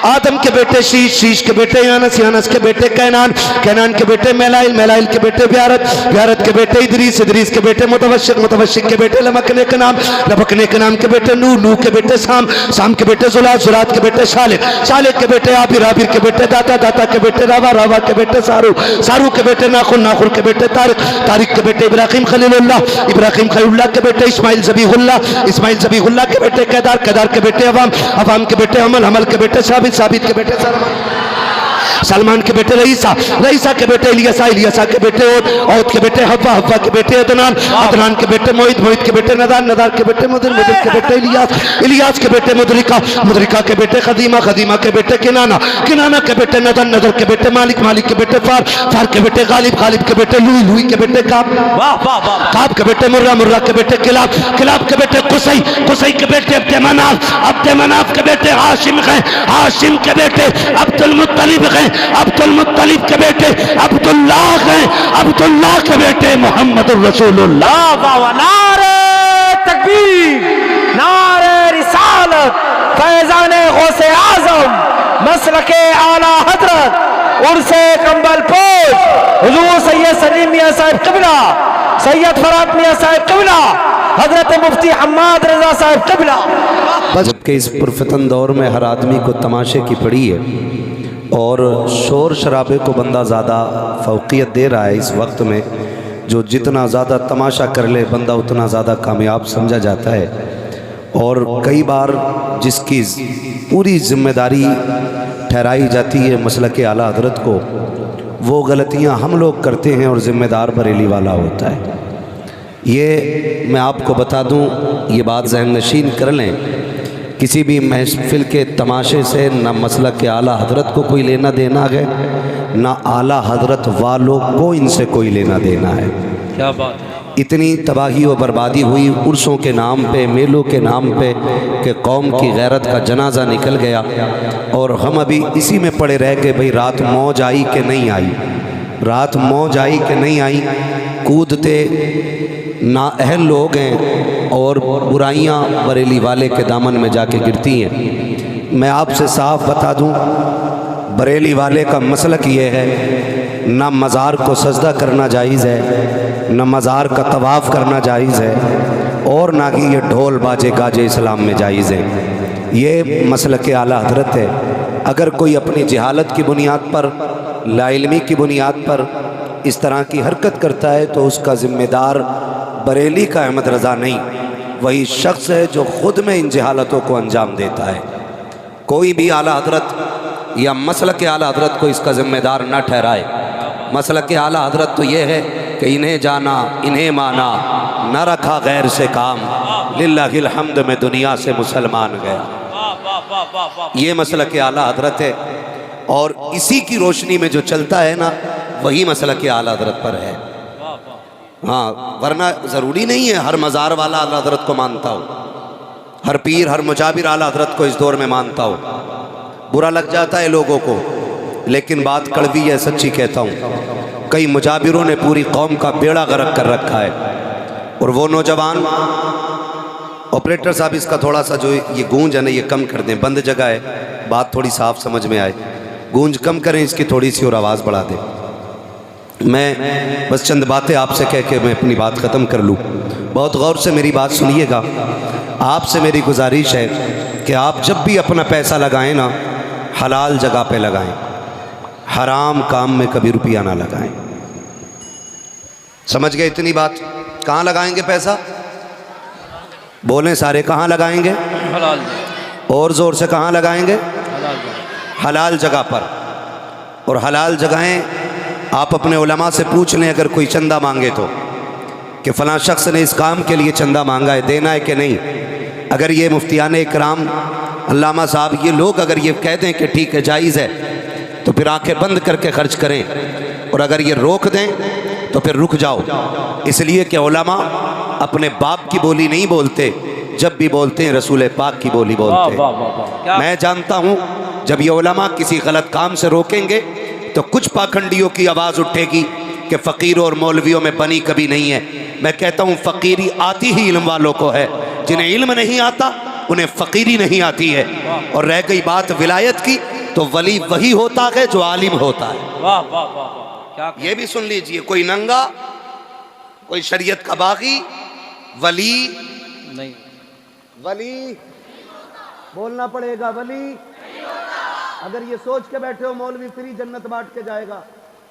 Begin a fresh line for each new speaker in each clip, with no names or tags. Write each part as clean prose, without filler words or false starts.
आदम के बेटे शीश, शीश के बेटे यानस, यानस के बेटे कैनान, कैनान के बेटे मेलाइल, मेलाइल के बेटे ब्यारत, ब्यारत के बेटे इदरीस, इदरीस के बेटे मुतवशिक, मुतवशिक के बेटे लमकने के नाम, लमकने के नाम के बेटे नूह, नूह के बेटे साम, साम के बेटे जुलात, जुलात के बेटे शालिक, शालिक के बेटे आबिर, आबिर के बेटे दाता, दाता के बेटे रावा, रावा के बेटे सारू, सारू के बेटे नाखुन, नाखुन के बेटे तारिक, तारिक के बेटे इब्राहिम खलीलुल्लाह, इब्राहिम खलीलुल्लाह के बेटे इस्माइल ज़बीहुल्लाह, इस्माइल ज़बीहुल्लाह के बेटे केदार, केदार के बेटे अवाम, अवाम के बेटे अमल, अमल के बेटे साबित, साबित के बेटे सलमान के बेटे रईसा, रईसा के बेटे इलियासा, इलियासा के बेटे औद के बेटे हव्वा, हव्वा के बेटे अदनान, अदनान के बेटे मोहित, मोहित के बेटे नदान, नदार के बेटे मुदर, मुदर के बेटे इलियास, इलियास के बेटे मुदरिका, मुदरिका के बेटे खदीमा, खदीमा के बेटे किनाना, किनाना के बेटे नदन, नदर के बेटे मालिक, मालिक के बेटे फार, फार के बेटे गालिब, गालिब के बेटे लुई, लुई के बेटे काब, काब के बेटे मुर्रा, मुर्रा के बेटे किलाब, किलाब के बेटे कुसई, कुसई के बेटे अब्दे मनाफ, अब्दे मनाफ के बेटे हाशिम हैं, हाशिम के बेटे अब्दुल मुत्तलिब हैं, अब्दुल मुत्तलिब के बेटे अब्दुल्लाह हैं, अब्दुल्लाह के बेटे मोहम्मदुर रसूलुल्लाह।
नारे तकबीर, नारे रिसालत, फैज़ाने गौसे आज़म, मसलके आला हजरत, उर्से कंबल पोश, हुजूर सैयद सलीम मियां साहिब क़िबला, सैयद फरात मियां साहिब क़िबला, हजरत मुफ्ती हम्माद रजा साहिब क़िबला।
जबकि इस पुरफतन दौर में हर आदमी को तमाशे की पड़ी है और शोर शराबे को बंदा ज़्यादा फ़ौक़ियत दे रहा है। इस वक्त में जो जितना ज़्यादा तमाशा कर ले बंदा उतना ज़्यादा कामयाब समझा जाता है। और कई बार जिसकी पूरी ज़िम्मेदारी ठहराई जाती है मसलक आला हज़रत को, वो गलतियां हम लोग करते हैं और ज़िम्मेदार बरेली वाला होता है। ये मैं आपको बता दूं, ये बात ज़हन नशीन कर लें, किसी भी महफिल के तमाशे से न मसलक के आला हज़रत को कोई लेना देना है, न आला हज़रत वालों को इनसे कोई लेना देना है।
क्या बात है।
इतनी तबाही व बर्बादी हुई उर्सों के नाम पे, मेलों के नाम पे कि कौम की गैरत का जनाजा निकल गया और हम अभी इसी में पड़े रह गए, भाई रात मौज आई कि नहीं आई, रात मौज आई कि नहीं आई। कूदते नाअहल लोग हैं और बुराइयां बरेली वाले के दामन में जाके गिरती हैं। मैं आपसे साफ बता दूं, बरेली वाले का मसलक ये है, न मज़ार को सजदा करना जायज़ है, न मज़ार का तवाफ़ करना जायज़ है, और ना कि ये ढोल बाजे गाजे इस्लाम में जायज़ है। ये मसलक आला हज़रत है। अगर कोई अपनी जहालत की बुनियाद पर, लाइल्मी की बुनियाद पर इस तरह की हरकत करता है तो उसका ज़िम्मेदार बरेली का अहमद रज़ा नहीं, वही शख्स है जो ख़ुद में इन जहालतों को अंजाम देता है। कोई भी आला हज़रत या मसलक आला हज़रत को इसका ज़िम्मेदार न ठहराए। मसलक आला हज़रत तो ये है कि इन्हें जाना, इन्हें माना, न रखा गैर से काम, लिल्लाहिल हम्द में दुनिया से मुसलमान गया। ये मसलक आला हज़रत है और इसी की रोशनी में जो चलता है ना, वही मसलक आला हज़रत पर है। हाँ, वरना ज़रूरी नहीं है हर मज़ार वाला आला हज़रत को मानता हो, हर पीर हर मुजाबिर आला हज़रत को इस दौर में मानता हो। बुरा लग जाता है लोगों को, लेकिन बात कड़वी है, सच्ची कहता हूँ। कई मुजाबिरों ने पूरी कौम का बेड़ा गर्क कर रखा है। और वो नौजवान ऑपरेटर साहब, इसका थोड़ा सा जो ये गूंज है ना, ये कम कर दें, बंद जगह है, बात थोड़ी साफ समझ में आए, गूंज कम करें इसकी थोड़ी सी और आवाज़ बढ़ा दें। मैं बस चंद बातें आपसे कह के मैं अपनी बात ख़त्म कर लूँ। बहुत गौर से मेरी बात सुनिएगा। आपसे मेरी गुजारिश है कि आप जब भी अपना पैसा लगाएं ना, हलाल जगह पे लगाएं, हराम काम में कभी रुपया ना लगाएं। समझ गए इतनी बात? कहाँ लगाएंगे पैसा? बोलें सारे, कहाँ लगाएंगे?
हलाल।
और ज़ोर से, कहाँ लगाएंगे? हलाल जगह पर। और हलाल जगहें आप अपने उलमा से पूछ लें, अगर कोई चंदा मांगे तो, कि फ़लाँ शख्स ने इस काम के लिए चंदा मांगा है, देना है कि नहीं। अगर ये मुफ्तियान इकराम, अल्लामा साहब, ये लोग अगर ये कह दें कि ठीक है जायज़ है, तो फिर आंखें बंद करके खर्च करें। और अगर ये रोक दें तो फिर रुक जाओ। इसलिए कि उलमा अपने बाप की बोली नहीं बोलते, जब भी बोलते हैं रसूल पाक की बोली बोलते हैं। मैं जानता हूँ जब ये उलमा किसी गलत काम से रोकेंगे तो कुछ पाखंडियों की आवाज़ उठेगी कि फ़कीरों और मौलवियों में बनी कभी नहीं है। मैं कहता हूँ फ़कीरी आती ही इल्म वालों को है, जिन्हें इल्म नहीं आता उन्हें फ़कीरी नहीं आती है। और रह गई बात विलायत की, तो वली वही होता है जो आलिम होता है।
वाह वाह वाह वाह, क्या
ये भी सुन लीजिए, कोई नंगा, कोई शरीयत का बागी, वली
नहीं,
वली बोलना पड़ेगा, वली। अगर ये सोच के बैठे हो मौलवी फ्री जन्नत बांट के जाएगा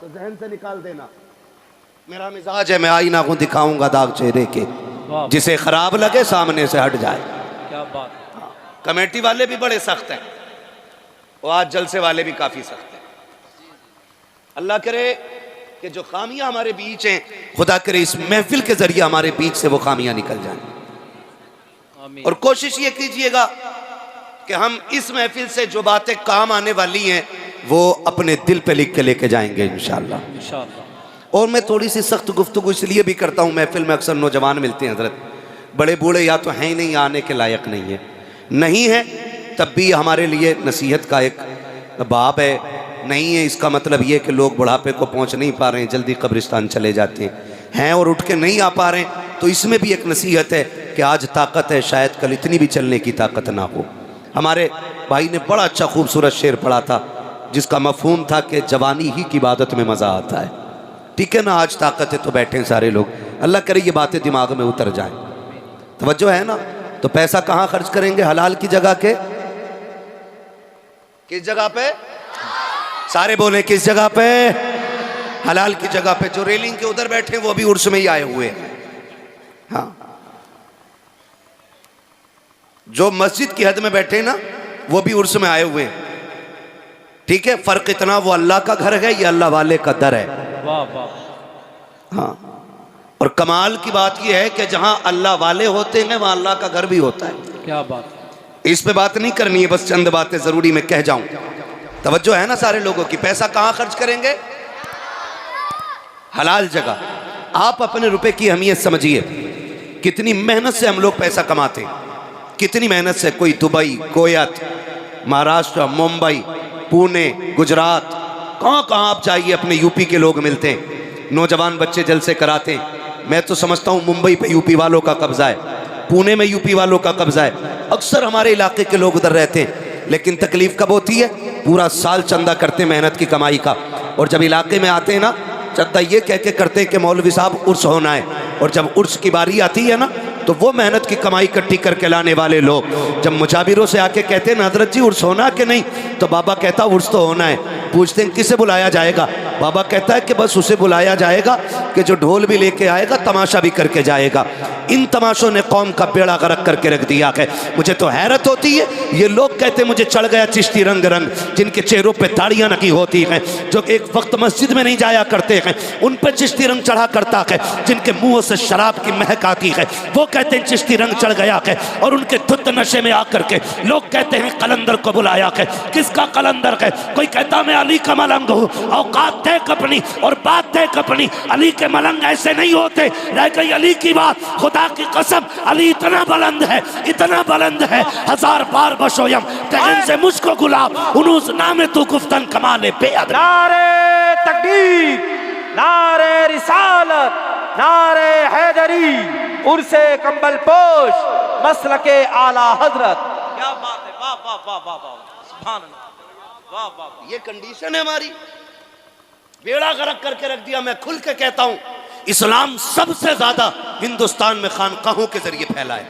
तो जहन से निकाल देना।
मेरा मिजाज है, मैं आईना को दिखाऊंगा दाग चेहरे के,
वाह,
जिसे खराब लगे सामने से हट जाए।
क्या बात है।
कमेटी वाले भी बड़े सख्त हैं और आज जलसे वाले भी काफी सख्त हैं। अल्लाह करे कि जो खामियां हमारे बीच हैं, खुदा करे इस महफिल के जरिए हमारे बीच से वो खामियां निकल जाएं।
आमीन।
और कोशिश ये कीजिएगा कि हम इस महफिल से जो बातें काम आने वाली हैं वो अपने दिल पे लिख के लेके जाएंगे इंशाअल्लाह।
इंशाअल्लाह।
और मैं थोड़ी सी सख्त गुफ्तगू इसलिए भी करता हूँ, महफिल में अक्सर नौजवान मिलते हैं हजरत, बड़े बूढ़े या तो हैं ही नहीं, आने के लायक नहीं है, नहीं है तब भी हमारे लिए नसीहत का एक बाब है। नहीं है इसका मतलब ये कि लोग बुढ़ापे को पहुँच नहीं पा रहे हैं, जल्दी कब्रिस्तान चले जाते हैं और उठ के नहीं आ पा रहे हैं, तो इसमें भी एक नसीहत है कि आज ताकत है, शायद कल इतनी भी चलने की ताकत ना हो। हमारे भाई ने बड़ा अच्छा खूबसूरत शेर पढ़ा था जिसका मफहूम था कि जवानी ही की इबादत में मज़ा आता है। ठीक है ना, आज ताकत है तो बैठे हैं सारे लोग, अल्लाह करे ये बातें दिमाग में उतर जाएं। तवज्जो है ना? तो पैसा कहाँ खर्च करेंगे? हलाल की जगह के, किस जगह पे? सारे बोले किस जगह पे? हलाल की जगह पे। जो रेलिंग के उधर बैठे वो अभी उर्स में ही आए हुए हैं। हाँ, जो मस्जिद की हद में बैठे ना वो भी उर्स में आए हुए हैं। ठीक है, फर्क इतना वो अल्लाह का घर है, ये अल्लाह वाले का दर है।
वाह वाह।
हाँ, और कमाल की बात यह है कि जहां अल्लाह वाले होते हैं वहां अल्लाह का घर भी होता है।
क्या बात है।
इस पे बात नहीं करनी है, बस चंद बातें जरूरी मैं कह जाऊं। तवज्जो है ना सारे लोगों की? पैसा कहां खर्च करेंगे? हलाल जगह। आप अपने रुपए की अहमियत समझिए, कितनी मेहनत से हम लोग पैसा कमाते हैं, कितनी मेहनत से। कोई दुबई, कोयत, महाराष्ट्र, मुंबई, पुणे, गुजरात, कहाँ कहाँ आप जाइए अपने यूपी के लोग मिलते हैं, नौजवान बच्चे जलसे कराते हैं। मैं तो समझता हूँ मुंबई पे यूपी वालों का कब्जा है, पुणे में यूपी वालों का कब्जा है। अक्सर हमारे इलाके के लोग उधर रहते हैं, लेकिन तकलीफ कब होती है? पूरा साल चंदा करते हैं मेहनत की कमाई का, और जब इलाके में आते हैं ना चंदा ये कह के करते हैं कि मौलवी साहब उर्स होना है, और जब उर्स की बारी आती है ना तो वो मेहनत की कमाई इकट्ठी करके लाने वाले लोग जब मुजाबिरों से आके कहते हैं ना हजरत जी उर्स होना कि नहीं, तो बाबा कहता उर्स तो होना है। पूछते हैं किसे बुलाया जाएगा? बाबा कहता है कि बस उसे बुलाया जाएगा कि जो ढोल भी लेके आएगा, तमाशा भी करके जाएगा। इन तमाशों ने कौम का बेड़ा गर्क करके रख दिया है। मुझे तो हैरत होती है, ये लोग कहते हैं मुझे चढ़ गया चिश्ती रंग रंग, जिनके चेहरों पे दाढ़ियां नकी होती हैं, जो एक वक्त मस्जिद में नहीं जाया करते हैं, उन पर चिश्ती रंग चढ़ा करता है, जिनके मुंह से शराब की महक आती है, वो कहते हैं चिश्ती रंग चढ़ गया है। और उनके धुत नशे में आकर के लोग कहते हैं कलंदर को बुलाया है। किसका कलंदर है? कोई कहता मैं अली का मलंग हूँ, औकात देख अपनी और बात देख अपनी। अली के मलंग ऐसे नहीं होते। रह गई अली की बात, खुदा की कसम अली इतना बुलंद है, इतना बुलंद है, हजार बार बशोयम कहन से मुझको गुलाब उनुस नामे तू गुफ्तन कमाले बेअद।
नारे तकबीर, नारे रिसालत, नारे हैदरी, उर्से कंबल पोश, मसलके आला हजरत। क्या बात है। वाह वाह वाह वाह वाह, सुभान अल्लाह, वाह वाह वाह।
ये कंडीशन है हमारी, बेड़ा गर्क करके रख दिया। मैं खुल के कहता हूं इस्लाम सबसे ज्यादा हिंदुस्तान में खानकाहों के जरिए फैला है,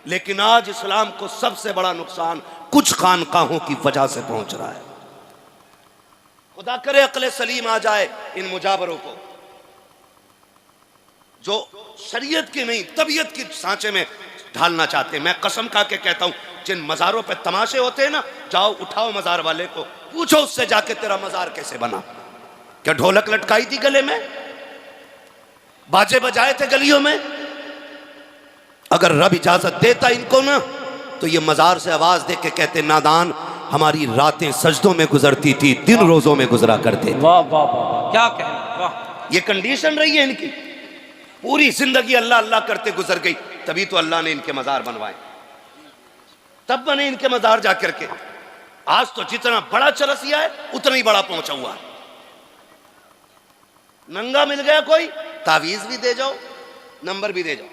लेकिन आज इस्लाम को सबसे बड़ा नुकसान कुछ खानकाहों की वजह से पहुंच रहा है। खुदा करे अक्ल सलीम आ जाए इन मुजाबरों को, जो शरीयत की नहीं तबीयत की सांचे में ढालना चाहते हैं। मैं कसम खा के कहता हूं, जिन मज़ारों पे तमाशे होते हैं ना, जाओ उठाओ मज़ार वाले को, पूछो उससे जाके तेरा मज़ार कैसे बना? क्या ढोलक लटकाई थी गले में? बाजे बजाए थे गलियों में? अगर रब इजाजत देता इनको ना, तो ये मज़ार से आवाज दे के कहते नादान हमारी रातें सजदों में गुजरती थी, दिन रोजों में गुजरा करते।
वाह वाह वाह, क्या कहना। वाह,
ये कंडीशन रही है इनकी, पूरी जिंदगी अल्लाह अल्लाह करते गुजर गई, तभी तो अल्लाह ने इनके मज़ार बनवाए, तब बने इनके मज़ार जाकर के। आज तो जितना बड़ा चरसिया है उतना ही बड़ा पहुंचा हुआ है। नंगा मिल गया कोई, तावीज भी दे जाओ, नंबर भी दे जाओ।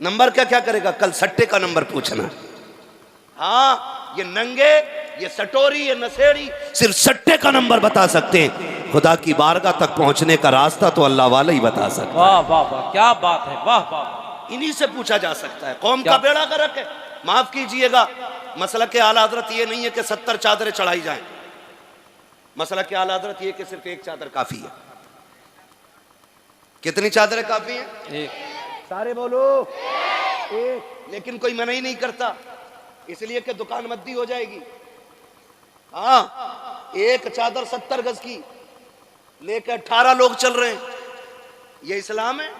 नंबर क्या क्या करेगा? कल सट्टे का नंबर पूछना। हाँ, ये नंगे ये सटोरी, ये नशेड़ी सिर्फ सट्टे का नंबर बता सकते हैं। खुदा की बारगाह तक पहुंचने का रास्ता तो अल्लाह वाला ही बता सकता है।
वाह वाह वाह, क्या बात है, वाह वाह।
इन्हीं से पूछा जा सकता है। कौम का बेड़ा गर्क है। माफ कीजिएगा, मसला के आला हजरत ये नहीं है कि 70 चादरें चढ़ाई जाएं। मसला के आला हजरत ये कि सिर्फ एक चादर काफी है। कितनी चादरें काफी हैं?
एक।
सारे बोलो एक। लेकिन कोई मना ही नहीं करता, इसलिए कि दुकान मद्दी हो जाएगी। हाँ, एक चादर 70 गज की लेकर 18 लोग चल रहे हैं, ये इस्लाम है?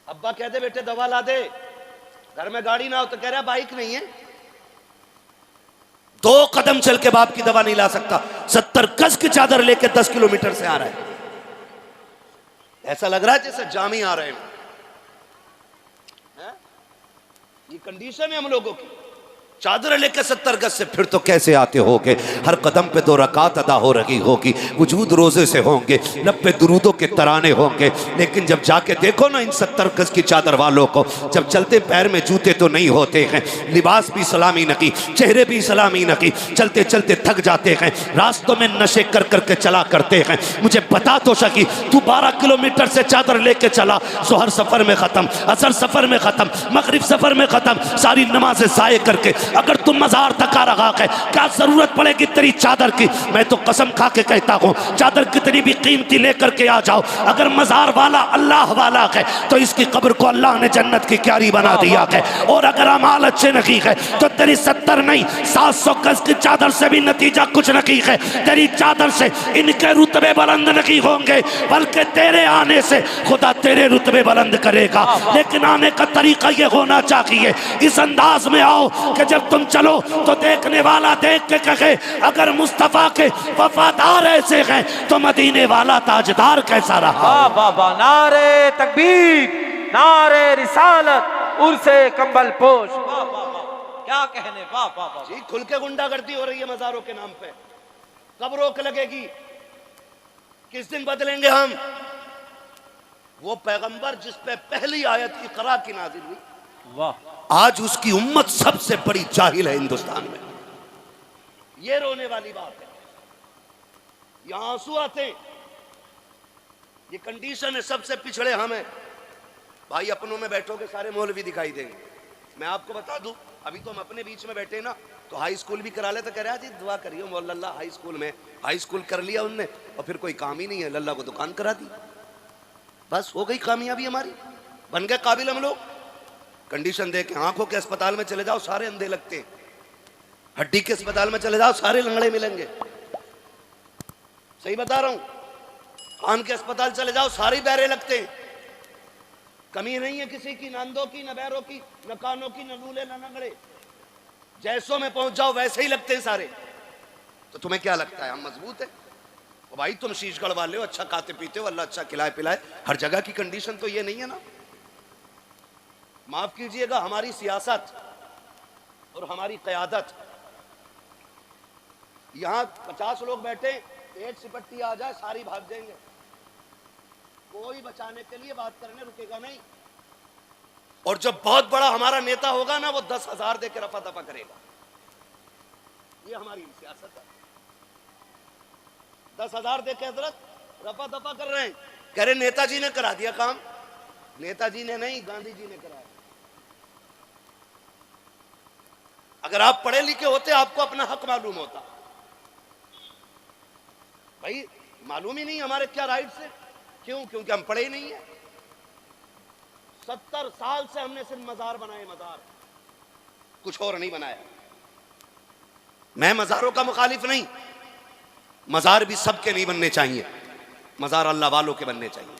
अब्बा कहते बेटे दवा ला दे, घर में गाड़ी ना हो तो कह रहा बाइक नहीं है। 2 कदम चल के बाप की दवा नहीं ला सकता, 70 गज की चादर लेके 10 किलोमीटर से आ रहा है। ऐसा लग रहा है जैसे जामी आ रहे हैं। ये कंडीशन है हम लोगों की। चादर लेके 70 गज से फिर तो कैसे आते होगे? हर कदम पे 2 रकात अदा हो रही होगी, वजूद रोजे से होंगे, लब पे दुरूदों के तराने होंगे। लेकिन जब जाके देखो ना इन 70 गज की चादर वालों को, जब चलते पैर में जूते तो नहीं होते हैं, लिबास भी सलामी नकी, चेहरे भी सलामी नकी, चलते चलते थक जाते हैं, रास्तों में नशे कर करके चला करते हैं। मुझे बता तो सकी, तू 12 किलोमीटर से चादर लेके चला, जोहर सफर में खत्म, असर सफर में खत्म, मगरिब सफर में खत्म, सारी नमाजें ज़ाये करके अगर तुम मजार तक आ रहा है, क्या जरूरत पड़ेगी तेरी चादर की? मैं तो कसम खा के कहता हूँ, चादर कितनी भी कीमती लेकर के आ जाओ, अगर मजार वाला अल्लाह वाला है तो इसकी कब्र को अल्लाह ने जन्नत की क्यारी बना दिया है। और अगर अमाल अच्छे नहीं है तो तेरी 70 नहीं 700 गज की चादर से भी नतीजा कुछ नहीं है। तेरी चादर से इनके रुतबे बुलंद नहीं होंगे, बल्कि तेरे आने से खुदा तेरे रुतबे बुलंद करेगा। लेकिन आने का तरीका ये होना चाहिए, इस अंदाज में आओ कि जब तुम चलो तो देखने वाला देख के कहे अगर मुस्तफा के वफादार ऐसे हैं तो मदीने वाला ताजदार कैसा रहा।
वाह वाह वाह, नारे तकबीर, नारे रिसालत, उर्से कंबल पोश। वाह वाह वाह, क्या कहने, वाह वाह वाह।
जी खुल के गुंडागर्दी हो रही है मजारों के नाम पे। कब रोक लगेगी? किस दिन बदलेंगे हम? वो पैगंबर जिस पे पहली आयत इकरा की नाजिल हुई,
वाह,
आज उसकी उम्मत सबसे बड़ी जाहिल है हिंदुस्तान में। ये रोने वाली बात है, यहां आंसू आते हैं। ये कंडीशन है, सबसे पिछड़े हम हैं। भाई अपनों में बैठोगे सारे मौलवी दिखाई देंगे। मैं आपको बता दूं, अभी तो हम अपने बीच में बैठे ना, तो हाई स्कूल भी करा ले तो कह रहा जी दुआ करिए मौला हाई स्कूल में। हाई स्कूल कर लिया उनने और फिर कोई काम ही नहीं है, लल्ला को दुकान करा दी, बस हो गई कामयाबी हमारी, बन गए काबिल हम लोग। कंडीशन देख, आंखों के अस्पताल में चले जाओ सारे अंधे लगते हैं, हड्डी के अस्पताल में चले जाओ सारे लंगड़े मिलेंगे, सही बता रहा हूं। कान के अस्पताल चले जाओ सारे बहरे लगते हैं, कमी नहीं है किसी की, न अंधों की, न बहरों की, न कानों की, न लूले, न लंगड़े। जैसों में पहुंच जाओ वैसे ही लगते हैं सारे। तो तुम्हें क्या लगता है हम मजबूत है? भाई तुम शीशगढ़ वाले हो, अच्छा खाते पीते हो, अल्लाह अच्छा खिलाए पिलाए। हर जगह की कंडीशन तो ये नहीं है ना। माफ कीजिएगा, हमारी सियासत और हमारी क़यादत, यहां 50 लोग बैठे, एक सिपट्टी आ जाए सारी भाग जाएंगे, कोई बचाने के लिए बात करने रुकेगा नहीं। और जब बहुत बड़ा हमारा नेता होगा ना, वो 10,000 देकर रफा दफा करेगा। ये हमारी सियासत है। 10,000 देकर हजरत रफा दफा कर रहे हैं, कह रहे नेताजी ने करा दिया काम। नेताजी ने नहीं, गांधी जी ने कराया। अगर आप पढ़े लिखे होते आपको अपना हक मालूम होता। भाई मालूम ही नहीं हमारे क्या राइट्स है। क्यों? क्योंकि हम पढ़े ही नहीं है। 70 साल से हमने सिर्फ मजार बनाए, मजार, कुछ और नहीं बनाया। मैं मजारों का मुखालिफ नहीं, मजार भी सबके नहीं बनने चाहिए, मजार अल्लाह वालों के बनने चाहिए,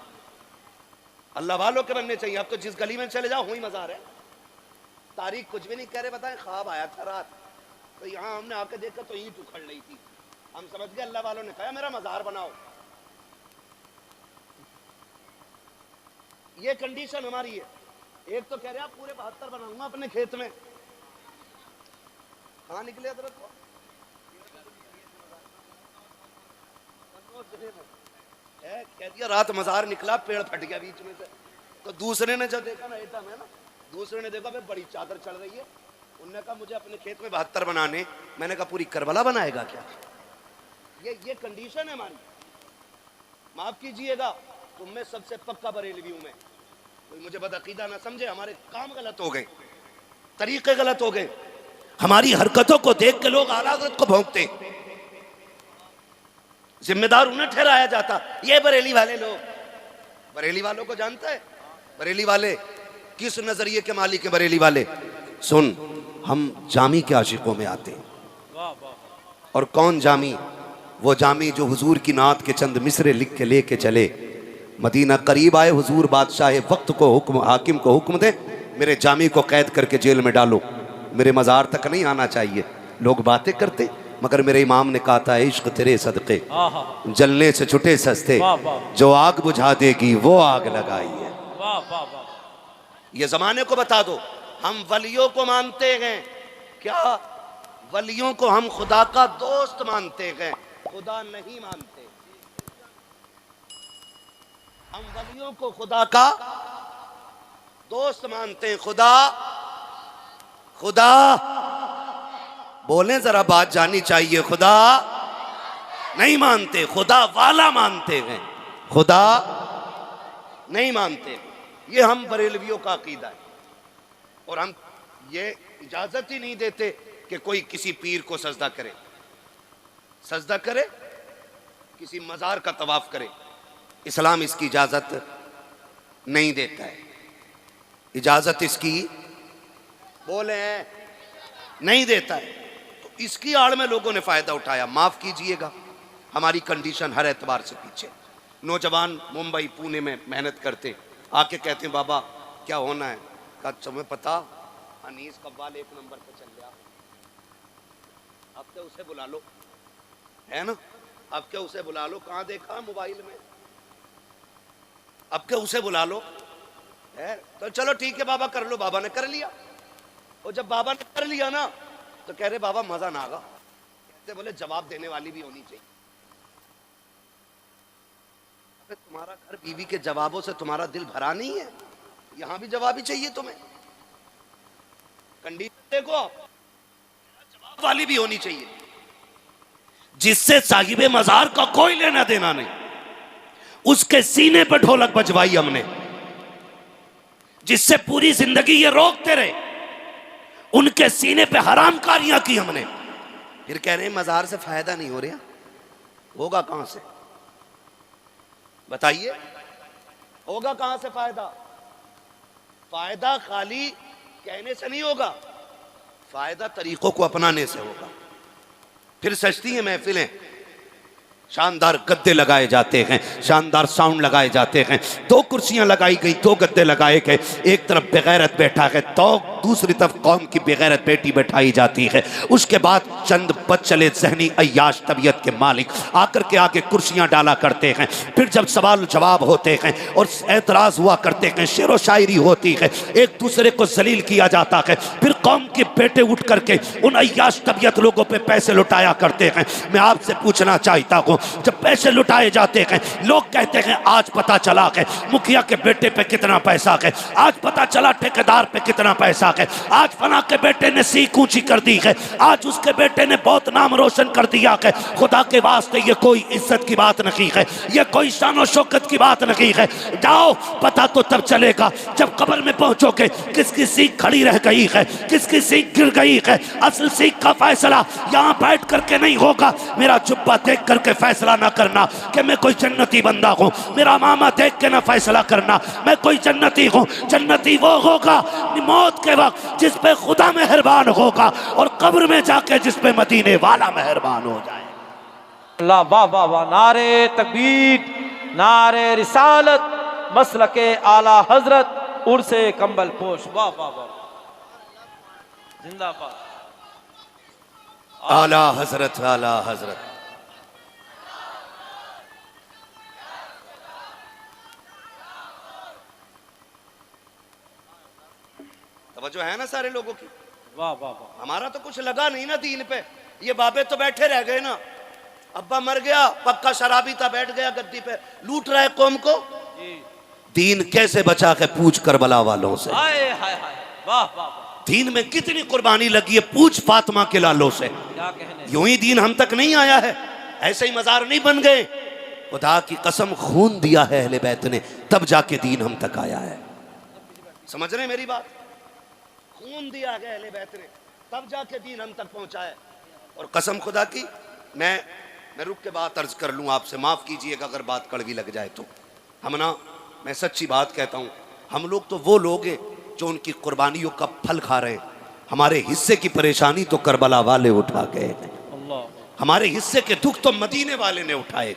अल्लाह वालों के बनने चाहिए। अब तो जिस गली में चले जाओ वही मजार है। तारीख कुछ भी नहीं कह रहे, बताएं ख्वाब आया था रात, तो यहां हमने आके देखा तो ईंट उखड़ रही थी, हम समझ गए अल्लाह वालों ने कहा मेरा मजार बनाओ। ये कंडीशन हमारी है। एक तो कह रहे आप पूरे 72 बनाऊंगा अपने खेत में, कहां निकले हजरत को? कह दिया रात मजार निकला, पेड़ फट गया बीच में से। तो दूसरे ने जब देखा ना, एटा में ना, दूसरे ने देखा बड़ी चादर चढ़ रही है,
उन्होंने कहा मुझे अपने खेत में 72 बनाने। मैंने कहा पूरी करबला बनाएगा क्या? ये कंडीशन है हमारी। माफ कीजिएगा, तुम में सबसे पक्का बरेलवी हूं मैं। कोई मुझे बदअकीदा ना समझे, हमारे काम गलत हो गए, तरीके गलत हो गए। हमारी हरकतों को देख के लोग आला हज़रत को भौंकते, जिम्मेदार उन्हें ठहराया जाता। ये बरेली वाले लोग, बरेली वालों को जानता है? बरेली वाले किस नजरिए के मालिक है? बरेली वाले सुन, हम जामी के आशिकों में आते हैं। और कौन जामी? वो जामी जो हुजूर की नात के चंद मिसरे लिख के लेके चले। मदीना करीब आए, हुजूर बादशाह वक्त को हुक्म, हाकिम को हुक्म दे, मेरे जामी को कैद करके जेल में डालो, मेरे मज़ार तक नहीं आना चाहिए। लोग बातें करते, मगर मेरे इमाम ने कहा था इश्क तेरे सदके जलने से छुटे सस्ते, जो आग बुझा देगी वो आग लगाई है। ये जमाने को बता दो, हम वलियों को मानते हैं क्या? वलियों को हम खुदा का दोस्त मानते हैं, खुदा नहीं मानते। हम वलियों को खुदा का दोस्त मानते हैं। खुदा खुदा बोलें जरा, बात जानी चाहिए। खुदा नहीं मानते, खुदा वाला मानते हैं, खुदा नहीं मानते। ये हम बरेलवियों का अकीदा है। और हम ये इजाजत ही नहीं देते कि कोई किसी पीर को सजदा करे, सजदा करे, किसी मजार का तवाफ करे। इस्लाम इसकी इजाजत नहीं देता है। इजाजत इसकी बोले नहीं देता है। तो इसकी आड़ में लोगों ने फायदा उठाया। माफ कीजिएगा, हमारी कंडीशन हर एतबार से पीछे। नौजवान मुंबई पुणे में मेहनत करते, आके कहते हैं बाबा क्या होना है? कहा तुम्हें पता अनीस कव्वाल 1 नंबर पे चल गया, अब क्या उसे बुला लो, है ना? अब क्या उसे बुला लो, कहाँ देखा मोबाइल में, अब क्या उसे बुला लो है? तो चलो ठीक है बाबा कर लो। बाबा ने कर लिया। और जब बाबा ने कर लिया ना तो कह रहे बाबा मजा ना आगा। कहते बोले जवाब देने वाली भी होनी चाहिए। अरे तुम्हारा घर बीवी के जवाबों से तुम्हारा दिल भरा नहीं है? यहां भी जवाब ही चाहिए तुम्हें। कंडीशन देखो, जवाब वाली भी होनी चाहिए, जिससे साहिब मजार का कोई लेना देना नहीं। उसके सीने पर ढोलक बजवाई हमने, जिससे पूरी जिंदगी ये रोकते रहे, उनके सीने पे हरामकारियां की हमने। फिर कह रहे हैं मजार से फायदा नहीं हो रहा। होगा कहां से बताइए? होगा कहां से फायदा? फायदा खाली कहने से नहीं होगा, फायदा तरीकों को अपनाने से होगा। फिर सजती हैं महफिलें, शानदार गद्दे लगाए जाते हैं, शानदार साउंड लगाए जाते हैं, 2 कुर्सियां लगाई गई, 2 गद्दे लगाए गए, एक तरफ बेगैरत बैठा है तो दूसरी तरफ कौम की बेगैरत बेटी बैठाई जाती है। उसके बाद चंद बदचले ज़हनी अय्याश तबीयत के मालिक आकर के आगे कुर्सियां डाला करते हैं। फिर जब सवाल जवाब होते हैं और एतराज़ हुआ करते हैं, शेर व शायरी होती है, एक दूसरे को जलील किया जाता है, फिर कौम के बेटे उठ करके उन अय्याश तबीयत लोगों पर पैसे लुटाया करते हैं। मैं आपसे पूछना चाहता हूँ, जब पैसे लुटाए जाते हैं, लोग कहते हैं आज पता चला है मुखिया के बेटे पे कितना पैसा है, आज पता चला ठेकेदार पे कितना पैसा है, आज फला के बेटे ने सीख ऊंची कर दी है, आज उसके बेटे ने बहुत नाम रोशन कर दिया है। खुदा के वास्ते ये कोई इज्जत की बात नहीं है, ये कोई शान और शौकत की बात नहीं है। जाओ, पता तो तब चलेगा जब कब्र में पहुंचोगे किसकी सीख खड़ी रह गई है, किसकी सीख गिर गई है। असल सीख का फैसला यहाँ बैठ करके नहीं होगा। मेरा जुब्बा देख करके फैसला ना करना कि मैं कोई जन्नती बंदा हूँ, मेरा मामा देख के ना फैसला करना मैं कोई जन्नती हूँ। जन्नती वो होगा मौत के वक्त जिस पे खुदा मेहरबान होगा, और कब्र में जाके जिस पे मदीने वाला मेहरबान हो जाए।
अल्लाह, वाह वाह वाह, नारे तकबीर, नारे रिसालत, मसलके आला हजरत, उर्से कंबल पोश, वाह वाह वाह, जिंदाबाद
आला हजरत, आला हजरत। तवज्जो है ना सारे लोगों की?
वाह वाह वाह।
हमारा तो कुछ लगा नहीं ना दीन पे। ये बाबे तो बैठे रह गए ना। अब्बा मर गया, पक्का शराबी था, बैठ गया गद्दी पे, लूट रहा है कौम को। दीन कैसे बचा के पूछ करबला वालों से।
हाय हाय हाय, वाह वाह वाह।
दीन में कितनी कुर्बानी लगी है, पूछ फातिमा के लालों से।
क्या कहने,
यूं ही दीन हम तक नहीं आया है, ऐसे ही मजार नहीं बन गए। खुदा की कसम खून दिया है अहले बैत ने, तब जाके दीन हम तक आया है। समझ रहे हैं मेरी बात? खून दिया है अहले बैत ने, तब जाके दीन हम तक पहुंचा है। और कसम खुदा की, मैं रुक के बात अर्ज कर लूँ आपसे, माफ़ कीजिएगा अगर बात कड़वी लग जाए तो। हम ना, मैं सच्ची बात कहता हूँ, हम लोग तो वो लोग हैं जो उनकी कुर्बानियों का फल खा रहे हैं। हमारे हिस्से की परेशानी तो करबला वाले उठा गए हैं, हमारे हिस्से के दुख तो मदीने वाले ने उठाए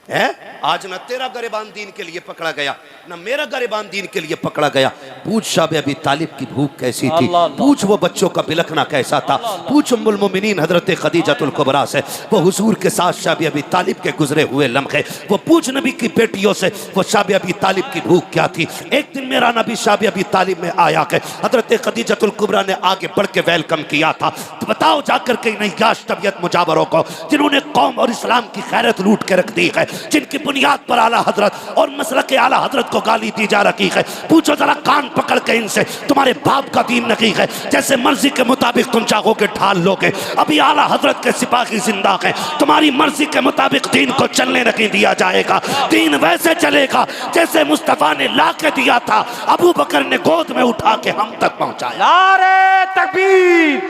हैं। आज न तेरा गरेबान दीन के लिए पकड़ा गया, न मेरा गरेबान दीन के लिए पकड़ा गया। पूछ शाब अबी तालिब की भूख कैसी थी, पूछ वो बच्चों का बिलखना कैसा था, पूछ उम्मुल मोमिनीन हजरत खदीजतुल कुबरा से, वो हुजूर के साथ शाब अबी तालिब के गुजरे हुए लम्हे, वो पूछ नबी की बेटियों से वो शाब अबी तालिब की भूख क्या थी। एक दिन मेरा नबी शाब अबी तालिब में आया के हजरत खदीजतुल कुबरा ने आगे बढ़ के वेलकम किया था। तो बताओ जाकर के नहीं याश तबियत मुजावरों को, जिन्होंने कौम और इस्लाम की खैरत लूट के रख दी है, जिनकी बुनियाद पर आला हजरत और मसलक आला हजरत को गाली दी जा रही है। पूछो जरा कान पकड़ के इनसे, तुम्हारे बाप का दीन नहीं है, जैसे मर्जी के मुताबिक तुम चाहोगे ढाल लोगे। अभी आला हजरत के सिपाही जिंदा है, तुम्हारी मर्जी के मुताबिक दीन को चलने नहीं दिया जाएगा। दीन वैसे चलेगा जैसे मुस्तफा ने ला के दिया था, अबू बकर ने गोद में उठा के हम तक पहुंचाया।
नारे तकबीर,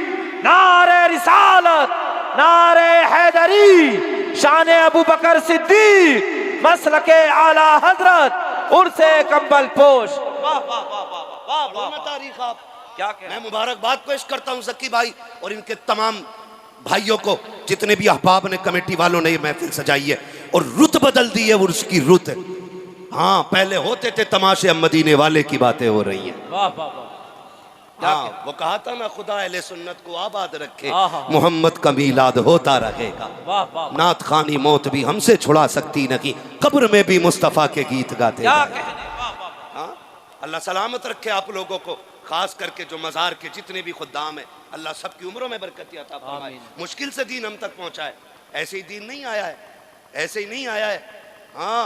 नारे रिसालत, नारे हैदरी, शान अबू बकर सिद्दीक, मसलके आला हजरत, उर्से कंबल पोश। वाह वाह वाह वाह वाह वाह,
तारीख आप
क्या कहना।
मैं मुबारकबाद पेश करता हूं जक्की भाई और इनके तमाम भाइयों को, जितने भी अहबाब ने, कमेटी वालों ने ये महफिल सजाई है और रुत बदल दी है, वो उसकी रुत है। हाँ, पहले होते थे तमाशे, अब मदीने वाले की बातें हो रही हैं।
वाह वाह वाह,
हाँ, वो कहा था ना, खुदा अहले सुन्नत को आबाद रखे, मोहम्मद का मीलाद होता रहेगा। नात खानी मौत भी हमसे छुड़ा सकती नहीं, कब्र में भी मुस्तफ़ा के गीत गाते। हाँ, अल्लाह सलामत रखे आप लोगों को, खास करके जो मज़ार के जितने भी खुद्दाम है, अल्लाह सबकी उम्रों में बरकत अता फरमाए। मुश्किल से दीन हम तक पहुँचा है, ऐसे ही दीन नहीं आया है, ऐसे ही नहीं आया है। हाँ,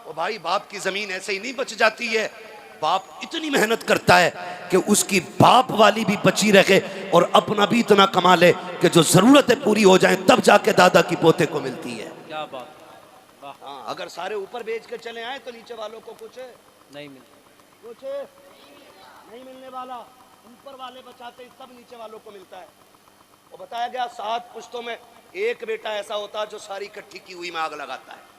वो भाई बाप की ज़मीन ऐसे ही नहीं बच जाती है। बाप इतनी मेहनत करता है कि उसकी बाप वाली भी बची रहे और अपना भी इतना कमा ले कि जो ज़रूरतें पूरी हो जाएं, तब जाके दादा की पोते को मिलती है।
क्या बात।
हाँ, अगर सारे ऊपर बेच के चले आए तो नीचे वालों को कुछ
नहीं मिलता,
कुछ नहीं मिलने वाला। ऊपर वाले बचाते तब नीचे वालों को मिलता है। वो बताया गया 7 पुश्तों में एक बेटा ऐसा होता है जो सारी इकट्ठी की हुई में आग लगाता है।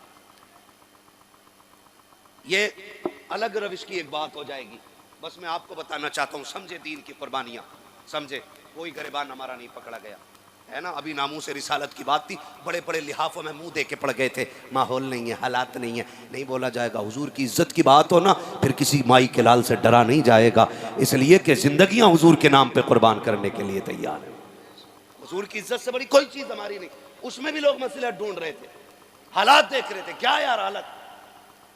ये अलग रविश की एक बात हो जाएगी, बस मैं आपको बताना चाहता हूँ। समझे दीन की कुर्बानियाँ, समझे कोई गरिबान हमारा नहीं पकड़ा गया है ना। अभी नामू से रिसालत की बात थी, बड़े बड़े लिहाफों में मुंह दे के पड़ गए थे, माहौल नहीं है, हालात नहीं है, नहीं बोला जाएगा। हुजूर की इज्जत की बात हो ना, फिर किसी माई के लाल से डरा नहीं जाएगा, इसलिए कि जिंदगियां हुजूर के नाम पे कुर्बान करने के लिए तैयार है। हुजूर की इज्जत से बड़ी कोई चीज़ हमारी नहीं। उसमें भी लोग मसला ढूंढ रहे थे, हालात देख रहे थे, क्या यार हालत।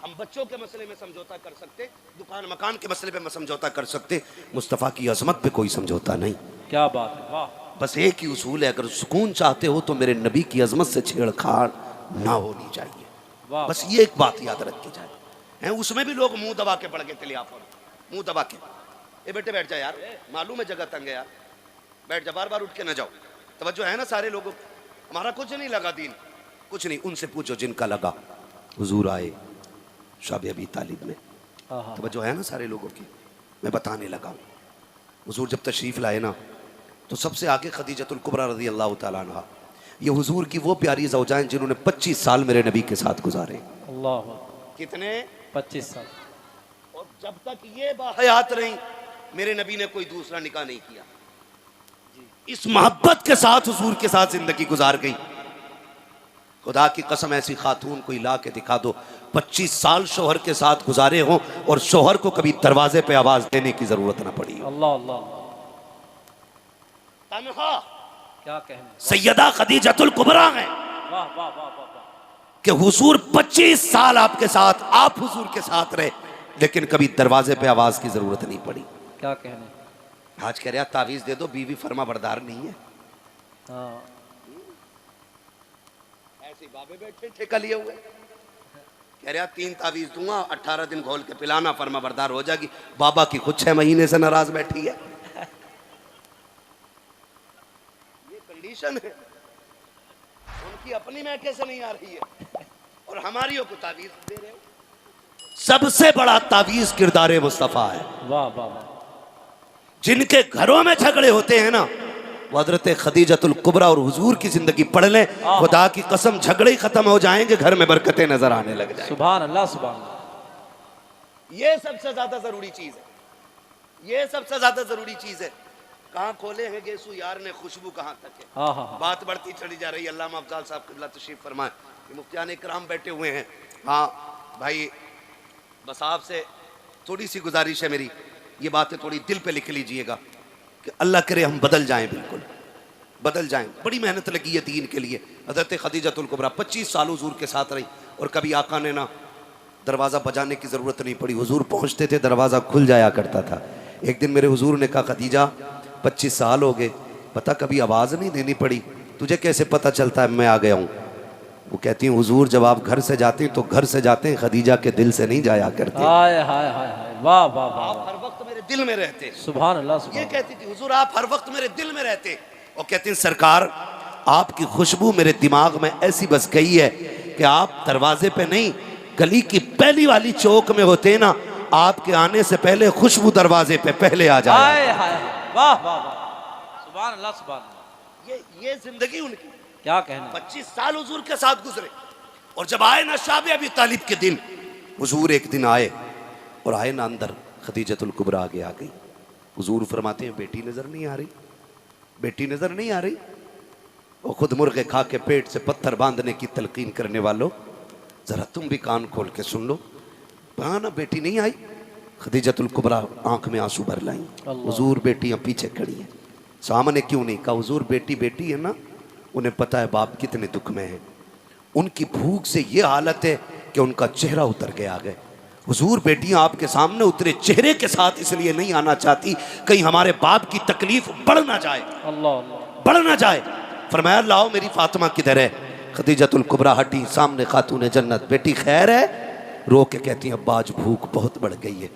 हम बच्चों के मसले में समझौता कर सकते, दुकान मकान के मसले पे समझौता कर सकते, मुस्तफ़ा की अजमत पे कोई समझौता नहीं।
क्या बात है, वाह।
बस एक ही उसूल है, अगर सुकून चाहते हो तो मेरे नबी की अजमत से छेड़छाड़ ना होनी चाहिए। बस ये एक बात याद रखी जाए। उसमें भी लोग मुंह दबा के पड़ गए थे, लिहाफों मुंह दबा के। ए बेटे बैठ जा यार, मालूम है जगह तंग है यार, बैठ जा, बार बार उठ के ना जाओ। तवज्जो है ना सारे लोगों, हमारा कुछ नहीं लगा दीन, कुछ नहीं। उनसे पूछो जिनका लगा। हुजूर आए शाब अबी तालिब में, तवज्जो है ना सारे लोगों की। मैं बताने लगा हूँ, हुजूर जब तशरीफ़ लाए ना तो सबसे आगे खदीजतुल कुबरा रज़ी अल्लाह तआला अन्हा, ये हुजूर की वो प्यारी ज़ौजाएं जिन्होंने 25 साल मेरे नबी के साथ गुजारे।
अल्लाह,
कितने?
25 साल।
और जब तक ये बाहयात रही, मेरे नबी ने कोई दूसरा निकाह नहीं किया। इस मोहब्बत के साथ हुजूर के साथ जिंदगी गुजार गई। खुदा की कसम, ऐसी खातून कोई ला के दिखा दो 25 साल शोहर के साथ गुजारे हों और शोहर को कभी दरवाजे पे आवाज देने की जरूरत ना पड़ी।
अल्लाह अल्लाह,
तन्हा
क्या कहने,
सैयदा खदीजतुल कुबरा हैं।
वाह वाह वाह वाह।
कि हुजूर 25 साल आपके साथ, आप हुजूर के साथ रहे, लेकिन कभी दरवाजे पे आवाज की जरूरत नहीं पड़ी।
क्या कहने।
आज कह रहा तावीज दे दो, बीवी फर्मा बरदार नहीं है।
हाँ,
ऐसे बाबे बैठे ठेका लिए हुए, कह रहा 3 तावीज दूंगा, 18 दिन घोल के पिलाना, फर्मा बरदार हो जाएगी। बाबा की खुद 6 महीने से नाराज बैठी है।
टेंशन है, उनकी अपनी में कैसे नहीं आ रही है और हमारियों को तावीज दे रहे हो। सबसे बड़ा तावीज किरदार मुस्तफ़ा है।
वाह वाह वाह।
जिनके घरों में झगड़े होते हैं ना, वो हज़रत खदीजतुल कुबरा और हुजूर की जिंदगी पढ़ लें, खुदा की कसम झगड़े ही खत्म हो जाएंगे, घर में बरकतें नजर आने लग जाएंगी।
सुभान अल्लाह सुभान अल्लाह।
ये सबसे ज्यादा जरूरी चीज है, ये सबसे ज्यादा जरूरी चीज है। कहाँ खोले हैं गेसु यार ने खुशबू कहाँ तक है।
हाँ हाँ हाँ।
बात बढ़ती चली जा रही है। अल्लामा अफजाल साहब क़िबला तशरीफ फरमाए, मुफ्तियान इकराम बैठे हुए हैं। हाँ भाई, बस आपसे थोड़ी सी गुजारिश है मेरी, ये बातें थोड़ी दिल पे लिख लीजिएगा कि अल्लाह करे हम बदल जाएं, बिल्कुल बदल जाएं। बड़ी मेहनत लगी है दीन के लिए। हज़रत खदीजतुल कुबरा 25 साल हुजूर के साथ रही और कभी आका ने ना दरवाज़ा बजाने की ज़रूरत नहीं पड़ी, हुजूर पहुँचते थे, दरवाज़ा खुल जाया करता था। एक दिन मेरे हुजूर ने कहा, खदीजा 25 साल हो गए, पता कभी आवाज़ नहीं देनी पड़ी, तुझे कैसे पता चलता है मैं आ गया हूँ? वो कहती हैं, हुजूर जब आप घर से जाते हैं तो घर से जाते हैं, खदीजा के दिल से नहीं जाया करते।
हाय हाय हाय हाय, वाह वाह वाह।
आप हर वक्त मेरे दिल में रहते।
सुभान अल्लाह सुभान।
ये कहती थी, हुजूर आप हर वक्त मेरे दिल में रहते। और कहती हैं, सरकार आपकी खुशबू मेरे दिमाग में ऐसी बस गई है कि आप दरवाजे पे नहीं, गली की पहली वाली चौक में होते ना, आपके आने से पहले खुशबू दरवाजे पे पहले आ जाए।
हाय हाय, वाह वाह वाह, सुभान अल्लाह सुभान अल्लाह।
ये जिंदगी उनकी,
क्या कहना।
25 साल हुजूर के साथ गुजरे। और जब आए ना शाबे अबी तालिब के दिन, हुजूर एक दिन आए और आए ना अंदर, खदीजतुल कुबरा आगे आ गई। हुजूर फरमाते हैं, बेटी नजर नहीं आ रही, बेटी नजर नहीं आ रही। वो खुद मुर्गे खा के पेट से पत्थर बांधने की तलकीन करने वालों, जरा तुम भी कान खोल के सुन लो। कहा ना बेटी नहीं आई। खदीजतुल कुबरा आंख में आंसू भर लाई। हुजूर बेटियां पीछे खड़ी हैं, सामने क्यों नहीं? कहा, हुजूर बेटी बेटी है ना, उन्हें पता है बाप कितने दुख में है। उनकी भूख से ये हालत है कि उनका चेहरा उतर गया है। हुजूर बेटियां आपके सामने उतरे चेहरे के साथ इसलिए नहीं आना चाहती, कहीं हमारे बाप की तकलीफ बढ़ ना जाए,
अल्लाह अल्लाह,
बढ़ ना जाए। फरमाया, लाओ मेरी फातिमा किधर है? खदीजतुल कुबरा हटी, सामने खातून जन्नत, बेटी खैर है? रो के कहती है, अब्बा आज भूख बहुत बढ़ गई है,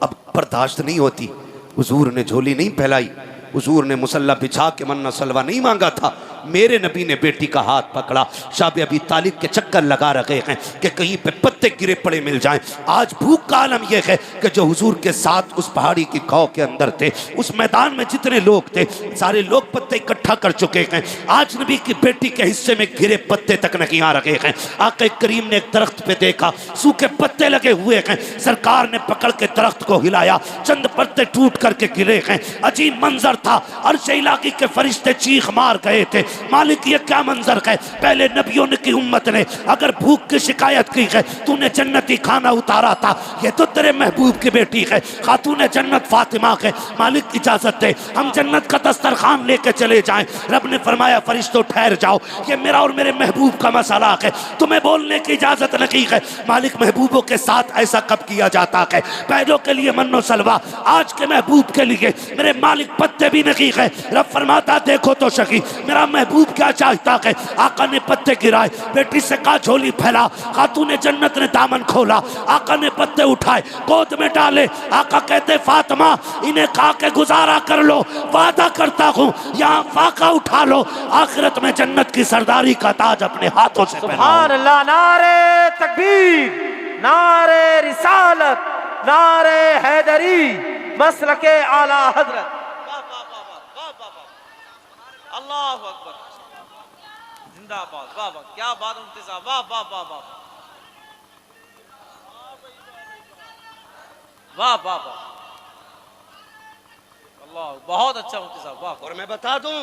अब बर्दाश्त नहीं होती। हुजूर ने झोली नहीं फैलाई, हुजूर ने मुसल्ला बिछा के मन्ना सलवा नहीं मांगा था। मेरे नबी ने बेटी का हाथ पकड़ा। शाबे अबी तालिब के चक्कर लगा रखे हैं कि कहीं पे पत्ते गिरे पड़े मिल जाएं। आज भूख का आलम यह है कि जो हुजूर के साथ उस पहाड़ी की खौ के अंदर थे, उस मैदान में जितने लोग थे, सारे लोग पत्ते इकट्ठा कर चुके हैं। आज नबी की बेटी के हिस्से में गिरे पत्ते तक नहीं आ रखे हैं। आका करीम ने एक दरख्त पे देखा, सूखे पत्ते लगे हुए हैं। सरकार ने पकड़ के दरख्त को हिलाया, चंद पत्ते टूट करके गिरे हैं। अजीब मंजर था। अर्श इलाही के फरिश्ते चीख मार गए थे, मालिक ये क्या मंजर है? पहले नबियों ने की उम्मत ने अगर भूख की शिकायत की है, तूने जन्नती खाना उतारा था। ये तो तेरे महबूब की बेटी है, खातून जन्नत फातिमा है। मालिक इजाजत दे, हम जन्नत का दस्तरखान लेके चले जाएं। रब ने फरमाया, फरिश्तों ठहर जाओ, ये मेरा और मेरे महबूब का मसला है, तुम्हें बोलने की इजाजत नहीं है। मालिक, महबूबों के साथ ऐसा कब किया जाता है? पहलों के लिए मन्नो सलवा, आज के महबूब के लिए मेरे मालिक पत्ते भी नहीं है। रब फरमाता, देखो तो सकी मेरा महबूब क्या चाहता है। आका ने पत्ते गिराए, बेटी से कहा झोली फैला। खातून जन्नत ने दामन खोला, आका ने पत्ते उठाए, गोद में डाले। आका कहते, फातिमा इन्हें खा के गुजारा कर लो, वादा करता हूँ यहाँ फाका उठा लो, आखिरत में जन्नत की सरदारी का ताज अपने हाथों से पहनाओ।
सुभान अल्लाह, नारे तकबीर, नारे रिसालत, नारे हैदरी, मसलके आला हजरत। अल्लाह अकबर, जिंदाबाद, वाह वाह, क्या बात उम्तिजा, वाह वाह वाह वाह वाह वाह वाह, अल्लाह, बहुत अच्छा उम्तिजा, वाह।
और मैं बता दूं,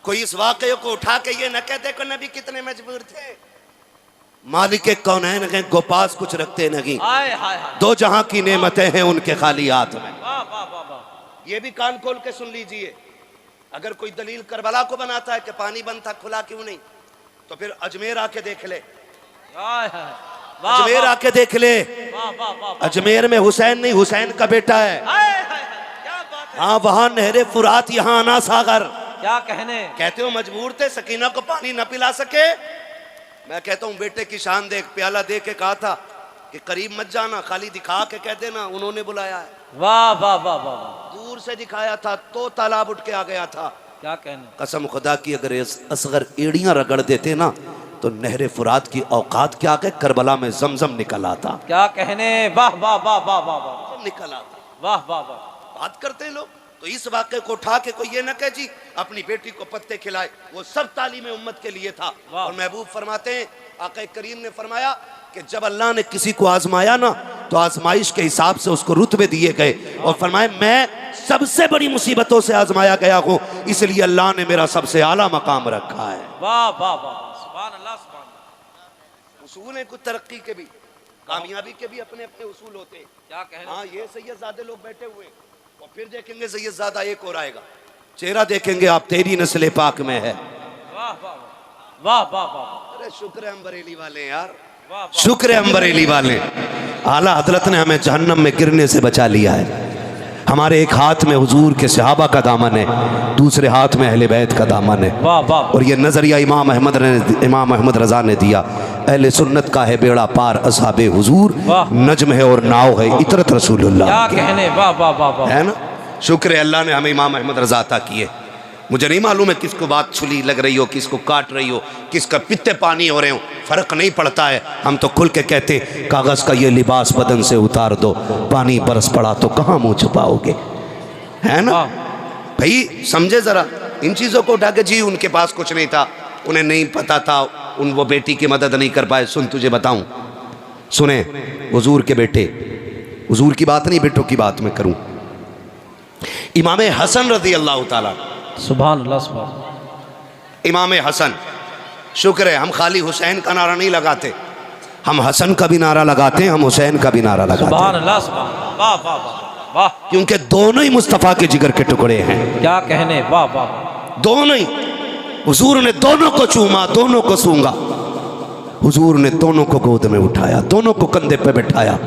कोई इस वाकये को उठा के ये न कहते को नबी कितने मजबूर थे। मालिक कौनैन हैं, गोपास कुछ रखते नहीं,
हाय हाय हाय,
दो जहां की नेमतें हैं उनके खाली हाथ में।
वाह वाह वाह वाह।
ये भी कान खोल के सुन लीजिए, अगर कोई दलील करबला को बनाता है कि पानी बंद था खुला क्यों नहीं, तो फिर अजमेर आके देख ले,
हाय हाय, वाह
अजमेर
वाह,
आके देख ले।
वाह वाह वाह,
अजमेर में हुसैन नहीं, हुसैन का बेटा है।
हाय हाय हाय, क्या बात है।
हाँ, वहां नहरे फुरात, यहाँ आना सागर।
क्या कहने।
कहते हो मजबूर थे, सकीना को पानी न पिला सके। मैं कहता हूँ बेटे की शान देख, प्याला दे के कहा था कि करीब मत जाना, खाली दिखा के कह देना उन्होंने बुलाया है।
वाह वाह वाह वाह,
दूर से दिखाया था तो तालाब उठ के आ गया था।
क्या कहने,
कसम खुदा की अगर असगर एड़ियां रगड़ देते ना तो नहर फुरात की औकात क्या के करबला में जमजम निकल आता।
क्या कहने, वाह वाह वाह वाह वाह वाह,
निकल आता।
वाह वाह वाह।
बात करते हैं लोग तो इस वाक़े को उठा के कोई ये ना कहे जी अपनी बेटी को पत्ते खिलाए, वो सब तालीम उम्मत के लिए था। और महबूब फरमाते हैं, आका करीम ने फरमाया कि जब अल्लाह ने किसी को आजमाया ना तो आजमाइश के हिसाब से उसको रुतबे दिए गए और फरमाए मैं सबसे बड़ी मुसीबतों से आजमाया गया हूँ, इसलिए अल्लाह ने मेरा सबसे आला मकाम रखा है।
वाह वाह वाह, सुभान अल्लाह सुभान अल्लाह।
उसूल है कुछ तरक्की के भी, कामयाबी के भी अपने अपने उसूल होते हैं।
क्या कहने,
हाँ ये सैयदजादे लोग बैठे हुए हैं और फिर देखेंगे सैयदजादा एक और आएगा, चेहरा देखेंगे आप तेरी नस्ल पाक में है।
वाह वाह वाह वाह वाह।
अरे शुक्र है हम बरेली वाले यार,
वाह
शुक्र है हम बरेली वाले। आला हजरत ने हमें जहन्नम में गिरने से बचा लिया है। हमारे एक हाथ में हुजूर के सहाबा का दामन है, दूसरे हाथ में अहले बैत का दामन है।
वाह वाह।
और ये नजरिया इमाम अहमद रजा ने दिया, अहले सुन्नत का है बेड़ा पार, असहाबे हुजूर नज्म है और नाव है इतरत रसूलुल्लाह।
क्या कहने, वाह वाह वाह वाह।
है ना, शुक्र है अल्लाह ने हमें इमाम अहमद रजा अता किए। मुझे नहीं मालूम है किसको बात छुली लग रही हो, किसको काट रही हो, किसका पित्ते पानी हो रहे हो, फर्क नहीं पड़ता है। हम तो खुल के कहते कागज का ये लिबास बदन से उतार दो, पानी बरस पड़ा तो कहाँ मुंह छुपाओगे। है ना भाई, समझे जरा इन चीजों को उठा के। जी उनके पास कुछ नहीं था, उन्हें नहीं पता था, वो बेटी की मदद नहीं कर पाए। सुन तुझे बताऊं, सुने हुजूर के बेटे, हुजूर की बात नहीं बेटों की बात मैं करूं। इमाम हसन रज़ी अल्लाह ताला,
सुभान अल्लाह सुभान।
इमाम हसन, शुक्र है हम खाली हुसैन का नारा नहीं लगाते, हम हसन का भी नारा लगाते हैं, हम हुसैन का भी नारा लगाते हैं।
सुभान अल्लाह सुभान, वाह वाह वाह वाह।
क्योंकि दोनों ही मुस्तफ़ा के जिगर के टुकड़े हैं।
क्या कहने, वाह वाह।
दोनों ही, हुजूर ने दोनों को चूमा, दोनों को सूंगा, हुजूर ने दोनों को गोद में उठाया, दोनों को कंधे पे बैठाया।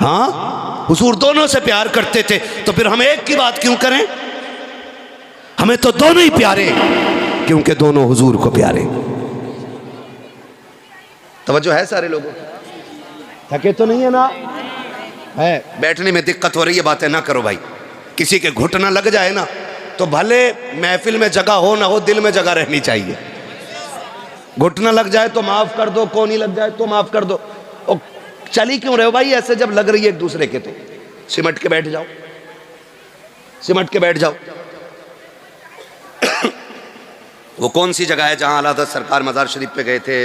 हाँ, हुजूर दोनों से प्यार करते थे, तो फिर हम एक की बात क्यों करें? हमें तो दोनों ही प्यारे, क्योंकि दोनों हुजूर को प्यारे। तवज्जो है सारे लोगों, थके तो नहीं है ना? है, बैठने में दिक्कत हो रही है, बातें ना करो भाई। किसी के घुटना लग जाए ना तो भले महफिल में जगह हो ना हो, दिल में जगह रहनी चाहिए। घुटना लग जाए तो माफ कर दो, कोनी लग जाए तो माफ कर दो। और चली क्यों रहे हो भाई ऐसे, जब लग रही है एक दूसरे के तो सिमट के बैठ जाओ, सिमट के बैठ जाओ। वो कौन सी जगह है जहां आला हज़रत सरकार मज़ार शरीफ पे गए थे?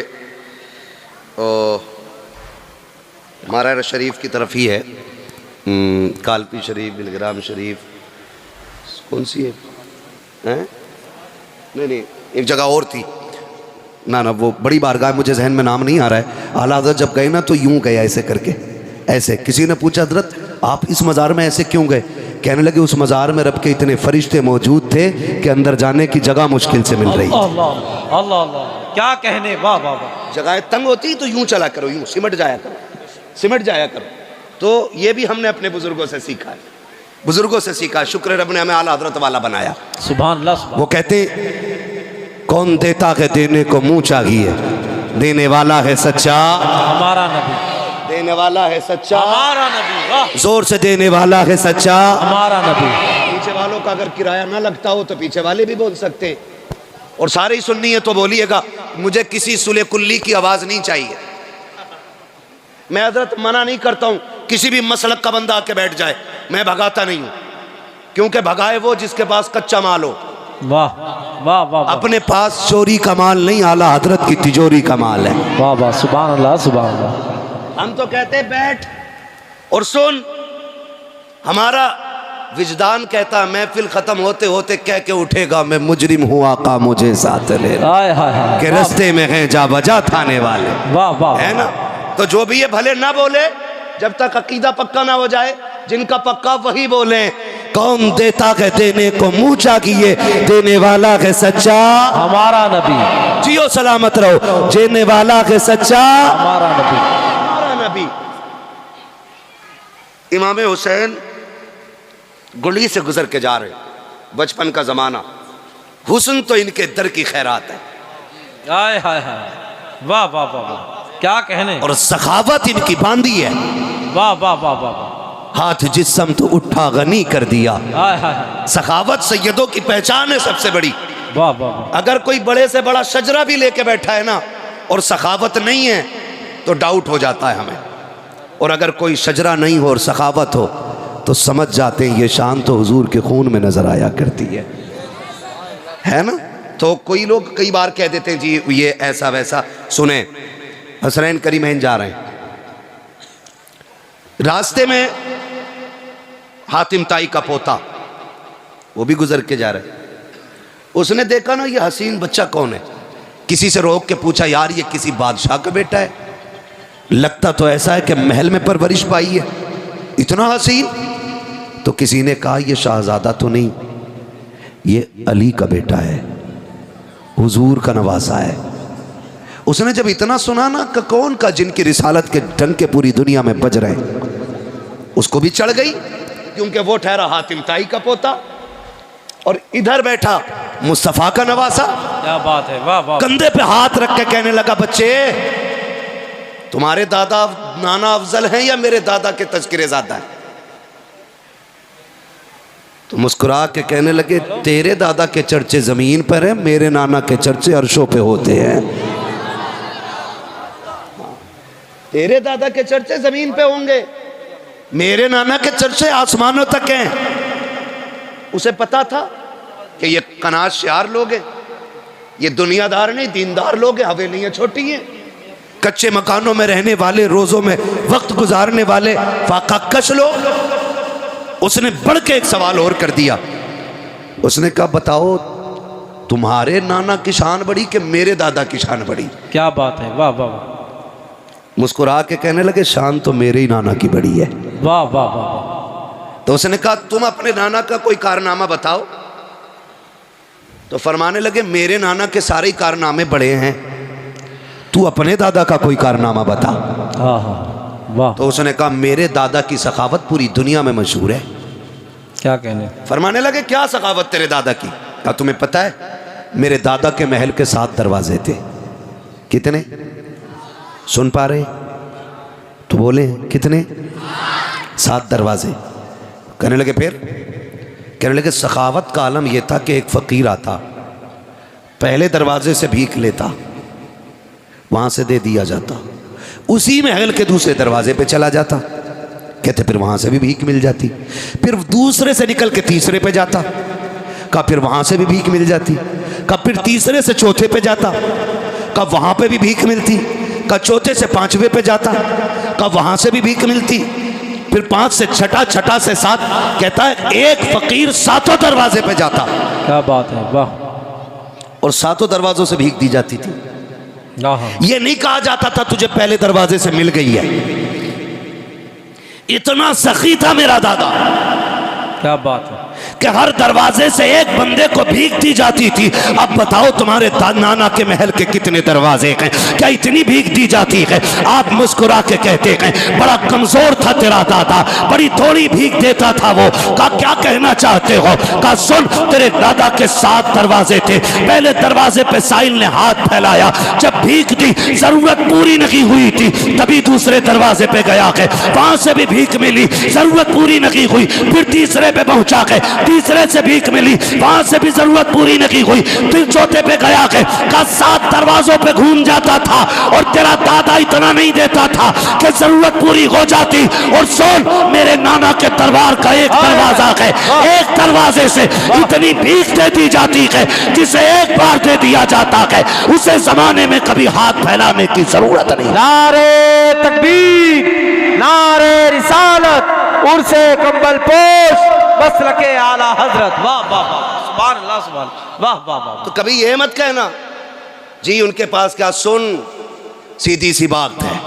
मारा शरीफ की तरफ ही है, कालपी शरीफ, बिलग्राम शरीफ, कौन सी है? नहीं नहीं, एक जगह और थी ना, वो बड़ी बारगाह, मुझे जहन में नाम नहीं आ रहा है। आला हज़रत जब गए ना तो यूं गए ऐसे करके, ऐसे। किसी ने पूछा हज़रत आप इस मज़ार में ऐसे क्यों गए? कहने लगे उस मज़ार में रब के इतने फरिश्ते मौजूद थे कि अंदर जाने की जगह मुश्किल से मिल रही।
अल्लाह अल्लाह अल्लाह, क्या कहने, वाह वाह वाह।
जगह तंग होती तो यूं चला करो, यूं सिमट जाया करो, सिमट जाया करो। तो ये भी हमने अपने बुजुर्गों से सीखा है, बुजुर्गों से सीखा। शुक्र रब ने हमें आला हज़रत वाला बनाया।
सुभान अल्लाह सुभान।
वो कहते कौन देता है देने को मुंह चाहिए, देने वाला है सच्चा
हमारा नबी,
देने वाला है सच्चा
हमारा नबी, वाह।
जोर से देने वाला है सच्चा
हमारा नबी।
पीछे वालों का अगर किराया ना लगता हो तो पीछे वाले भी बोल सकते, और सारे ही सुननी है तो बोलिएगा। मुझे किसी सुले कुल्ली की आवाज़ नहीं चाहिए। मैं हजरत मना नहीं करता हूँ, किसी भी मसलक का बंदा आके बैठ जाए, मैं भगाता नहीं हूँ, क्योंकि भगाए वो जिसके पास कच्चा माल हो।
वाह वाह वाह।
अपने पास चोरी का माल नहीं, आला हजरत की तिजोरी का माल है।
वाह वाह, सुभान अल्लाह सुभान अल्लाह।
हम तो कहते बैठ और सुन, हमारा विजदान कहता महफिल खत्म होते होते कह के उठेगा, मैं मुजरिम हूँ आका मुझे साथ ले, के रास्ते में हैं जा बजा थाने वाले।
वाह वाह,
है ना? तो जो भी ये भले ना बोले जब तक अकीदा पक्का ना हो जाए, जिनका पक्का वही बोले। कौन देता है देने को मुंह चाहिए, देने वाला है सच्चा
हमारा नबी।
जियो सलामत रहो, देने वाला है सच्चा
हमारा नबी,
हमारा नबी। इमाम हुसैन गुली से गुजर के जा रहे, बचपन का जमाना, हुस्न तो इनके दर की खैरात है।
हाय हाय हाय, वाह वाह वाह वाह, क्या कहने।
और सखावत इनकी बांधी है।
वाह वाह वाह वाह वाह।
हाथ जिस्म तो उठा गनी कर दिया।
हाय हाय
सखावत सैयदों की पहचान है सबसे बड़ी।
वाह वाह वाह।
अगर कोई बड़े से बड़ा शजरा भी लेके बैठा है ना और सखावत नहीं है तो डाउट हो जाता है हमें, और अगर कोई शजरा नहीं हो और सखावत हो तो समझ जाते हैं ये शान तो हुजूर के खून में नजर आया करती है ना। तो कोई लोग कई बार कह देते हैं जी ये ऐसा वैसा। सुने, हसनैन करीमैन जा रहे हैं, रास्ते में हातिम ताई का पोता वो भी गुजर के जा रहे, उसने देखा ना ये हसीन बच्चा कौन है, किसी से रोक के पूछा यार ये किसी बादशाह का बेटा है, लगता तो ऐसा है कि महल में परवरिश पाई है, इतना हसीन। तो किसी ने कहा ये शाहजादा तो नहीं, ये अली का बेटा है, हुजूर का नवासा है। उसने जब इतना सुना ना कि कौन का जिनकी रिसालत के डंके पूरी दुनिया में बज रहे हैं, उसको भी चढ़ गई, क्योंकि वो ठहरा हातिम ताई का पोता और इधर बैठा मुस्तफ़ा का नवासा।
क्या बात है, वाह वाह।
कंधे पे हाथ रख के कहने लगा बच्चे तुम्हारे दादा नाना अफजल हैं या मेरे दादा के तज़किरे ज़्यादा है? तो मुस्कुरा के कहने लगे तेरे दादा के चर्चे जमीन पर है, मेरे नाना के चर्चे अर्शों पे होते हैं। तेरे दादा के चर्चे जमीन पे होंगे, मेरे नाना के चर्चे आसमानों तक हैं। उसे पता था कि ये कनाज शार लोग हैं, ये दुनियादार नहीं दीनदार लोग हैं, हवेलियां छोटी हैं, कच्चे मकानों में रहने वाले, रोजों में वक्त गुजारने वाले फाका कश लोग। उसने बढ़ के एक सवाल और कर दिया, उसने कहा बताओ तुम्हारे नाना की शान बड़ी कि मेरे दादा की शान बड़ी?
क्या बात है, वाह वाह।
मुस्कुरा के कहने लगे शान तो मेरे ही नाना की बड़ी है।
वाह वाह वाह।
तो उसने कहा तुम अपने नाना का कोई कारनामा बताओ। तो फरमाने लगे मेरे नाना के सारे कारनामे बड़े हैं, तू अपने दादा का कोई कारनामा बता।
हाँ हाँ वाह।
तो उसने कहा मेरे दादा की सखावत पूरी दुनिया में मशहूर है।
क्या कहने?
फरमाने लगे क्या सखावत तेरे दादा की? कहा तुम्हें पता है मेरे दादा के महल के 7 दरवाजे थे। कितने? सुन पा रहे? तो बोले कितने? 7 दरवाजे। कहने लगे फिर? कहने लगे सखावत का आलम यह था कि एक फ़कीर आता, पहले दरवाजे से भीख लेता, वहाँ से दे दिया जाता, उसी महल के दूसरे दरवाजे पे चला जाता, कहते फिर वहाँ से भी भीख मिल जाती, फिर दूसरे से निकल के तीसरे पे जाता, कहा फिर वहाँ से भी भीख मिल जाती, कहा फिर तीसरे से चौथे पे जाता, कहा वहाँ पे भी भीख मिलती, कहा चौथे से 5वें पे जाता, कहा वहाँ से भी भीख मिलती, फिर 5 से छठा, छठा से 7, कहता है एक फ़कीर 7 दरवाजे पे जाता।
क्या बात है, वाह।
और 7 दरवाजों से भीख दी जाती थी। ये नहीं कहा जाता था तुझे पहले दरवाजे से मिल गई है। इतना सखी था मेरा दादा।
क्या बात है
कि हर दरवाजे से एक बंदे को भीख दी जाती थी। अब बताओ तुम्हारे नाना के महल के कितने दरवाजे हैं? क्या इतनी भीख दी जाती है? आप मुस्कुरा के कहते हैं बड़ा कमजोर था तेरा दादा, बड़ी थोड़ी भीख देता था वो। कहा क्या कहना चाहते हो? कहा सुन, तेरे दादा के 7 दरवाजे थे, पहले दरवाजे पे साहिल ने हाथ फैलाया, जब भीख दी जरूरत पूरी नहीं हुई थी, तभी दूसरे दरवाजे पे गया है, वहां से भी भीख मिली, जरूरत पूरी नहीं हुई, फिर तीसरे पे पहुंचा गए, तीसरे से भीख मिली, वहां से भी जरूरत पूरी नहीं हुई, फिर चौथे पे गया के का 7 दरवाजों पे घूम जाता था। और तेरा दादा इतना नहीं देता था कि जरूरत पूरी हो जाती। और सुन, मेरे नाना के दरबार का एक दरवाजा है, एक दरवाजे से इतनी भीख दे दी जाती है, जिसे एक बार दे दिया जाता है उसे जमाने में कभी हाथ फैलाने की जरूरत नहीं।
नारे तकबीर, नारे रिसालत, उर्से कंबल पोश, मसलके आला हजरत। वाह वाह वाह, सुभान अल्लाह, सुभान, वाह वाह वाह।
तो कभी ये मत कहना जी उनके पास क्या। सुन, सीधी सी बात है,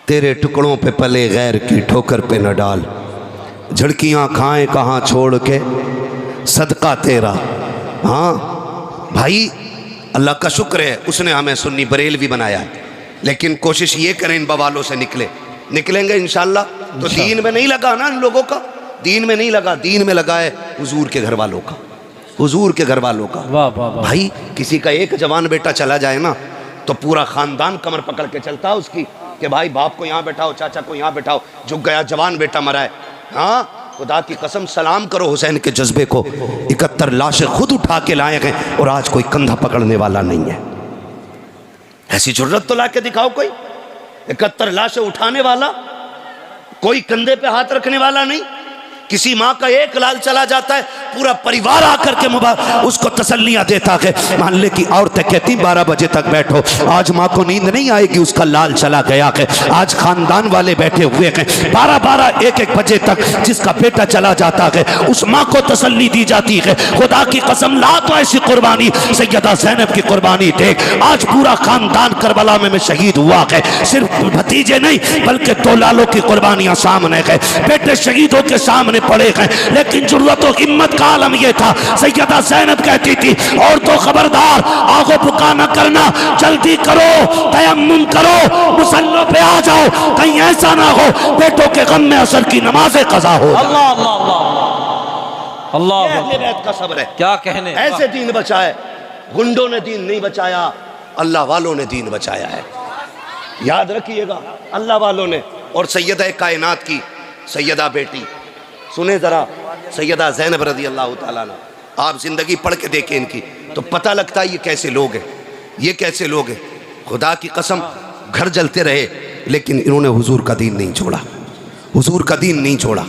तेरे टुकड़ों पे पले गैर की ठोकर पे न डाल, झड़कियां खाएं कहाँ छोड़ के सदका तेरा। हाँ भाई, अल्लाह का शुक्र है उसने हमें सुन्नी बरेलवी बनाया है, लेकिन कोशिश ये करें इन बवालों से निकलेंगे इंशाल्लाह। तो दीन में नहीं लगा ना इन लोगों का, दीन में नहीं लगा, दीन में लगा है हुजूर के घर वालों का, हुजूर के घर वालों का।
वाह वाह वाह।
भाई किसी का एक जवान बेटा चला जाए ना तो पूरा खानदान कमर पकड़ के चलता है उसकी।
कि भाई बाप को यहाँ बैठाओ, चाचा को यहाँ बैठाओ, झुक गया जवान बेटा मरा है। हाँ, खुदा की कसम सलाम करो हुसैन के जज्बे को। 71 लाशें खुद उठा के लाए गए और आज कोई कंधा पकड़ने वाला नहीं है। ऐसी जरूरत तो ला के दिखाओ कोई। 71 लाशें उठाने वाला, कोई कंधे पे हाथ रखने वाला नहीं। किसी माँ का एक लाल चला जाता है, पूरा परिवार आकर के उसको तसल्लियाँ देता है। मोहल्ले की औरतें कहती 12 बजे तक बैठो, आज माँ को नींद नहीं आएगी, उसका लाल चला गया है। आज खानदान वाले बैठे हुए हैं 12-12 1-1 बजे तक, जिसका बेटा चला जाता है उस माँ को तसल्ली दी जाती है। खुदा की कसम ला तो ऐसी कुर्बानी सैयदा ज़ैनब की कुर्बानी देख, आज पूरा खानदान करबला में शहीद हुआ है। सिर्फ भतीजे नहीं बल्कि 2 लालों की कुर्बानियां सामने है, बेटे शहीदों के सामने पड़े हैं। लेकिन जुर्रत और हिम्मत का आलम यह था, सैयदा ज़ैनब कहती थी और तो खबरदार आगो पुका न करना, जल्दी करो, तयम्मुम करो, मुसल्लों पे आ जाओ, कहीं ऐसा ना हो बेटों के गम में असर की नमाज़ें कज़ा हो।
अल्लाह अल्लाह अल्लाह अल्लाह,
अहले बैत का सब्र है।
क्या कहने,
ऐसे दीन बचाए, गुंडों ने दीन नहीं बचाया, अल्लाह वालों ने दीन बचाया है। याद रखिएगा, अल्लाह वालों ने। और सैयदा कायनात की सैयदा बेटी, सुने जरा, सैयदा ज़ैनब रज़ी अल्लाह ताला अन्हा, आप जिंदगी पढ़ के देखें इनकी तो पता लगता है ये कैसे लोग हैं, ये कैसे लोग हैं। खुदा की कसम घर जलते रहे लेकिन इन्होंने हुजूर का दीन नहीं छोड़ा, हुजूर का दीन नहीं छोड़ा,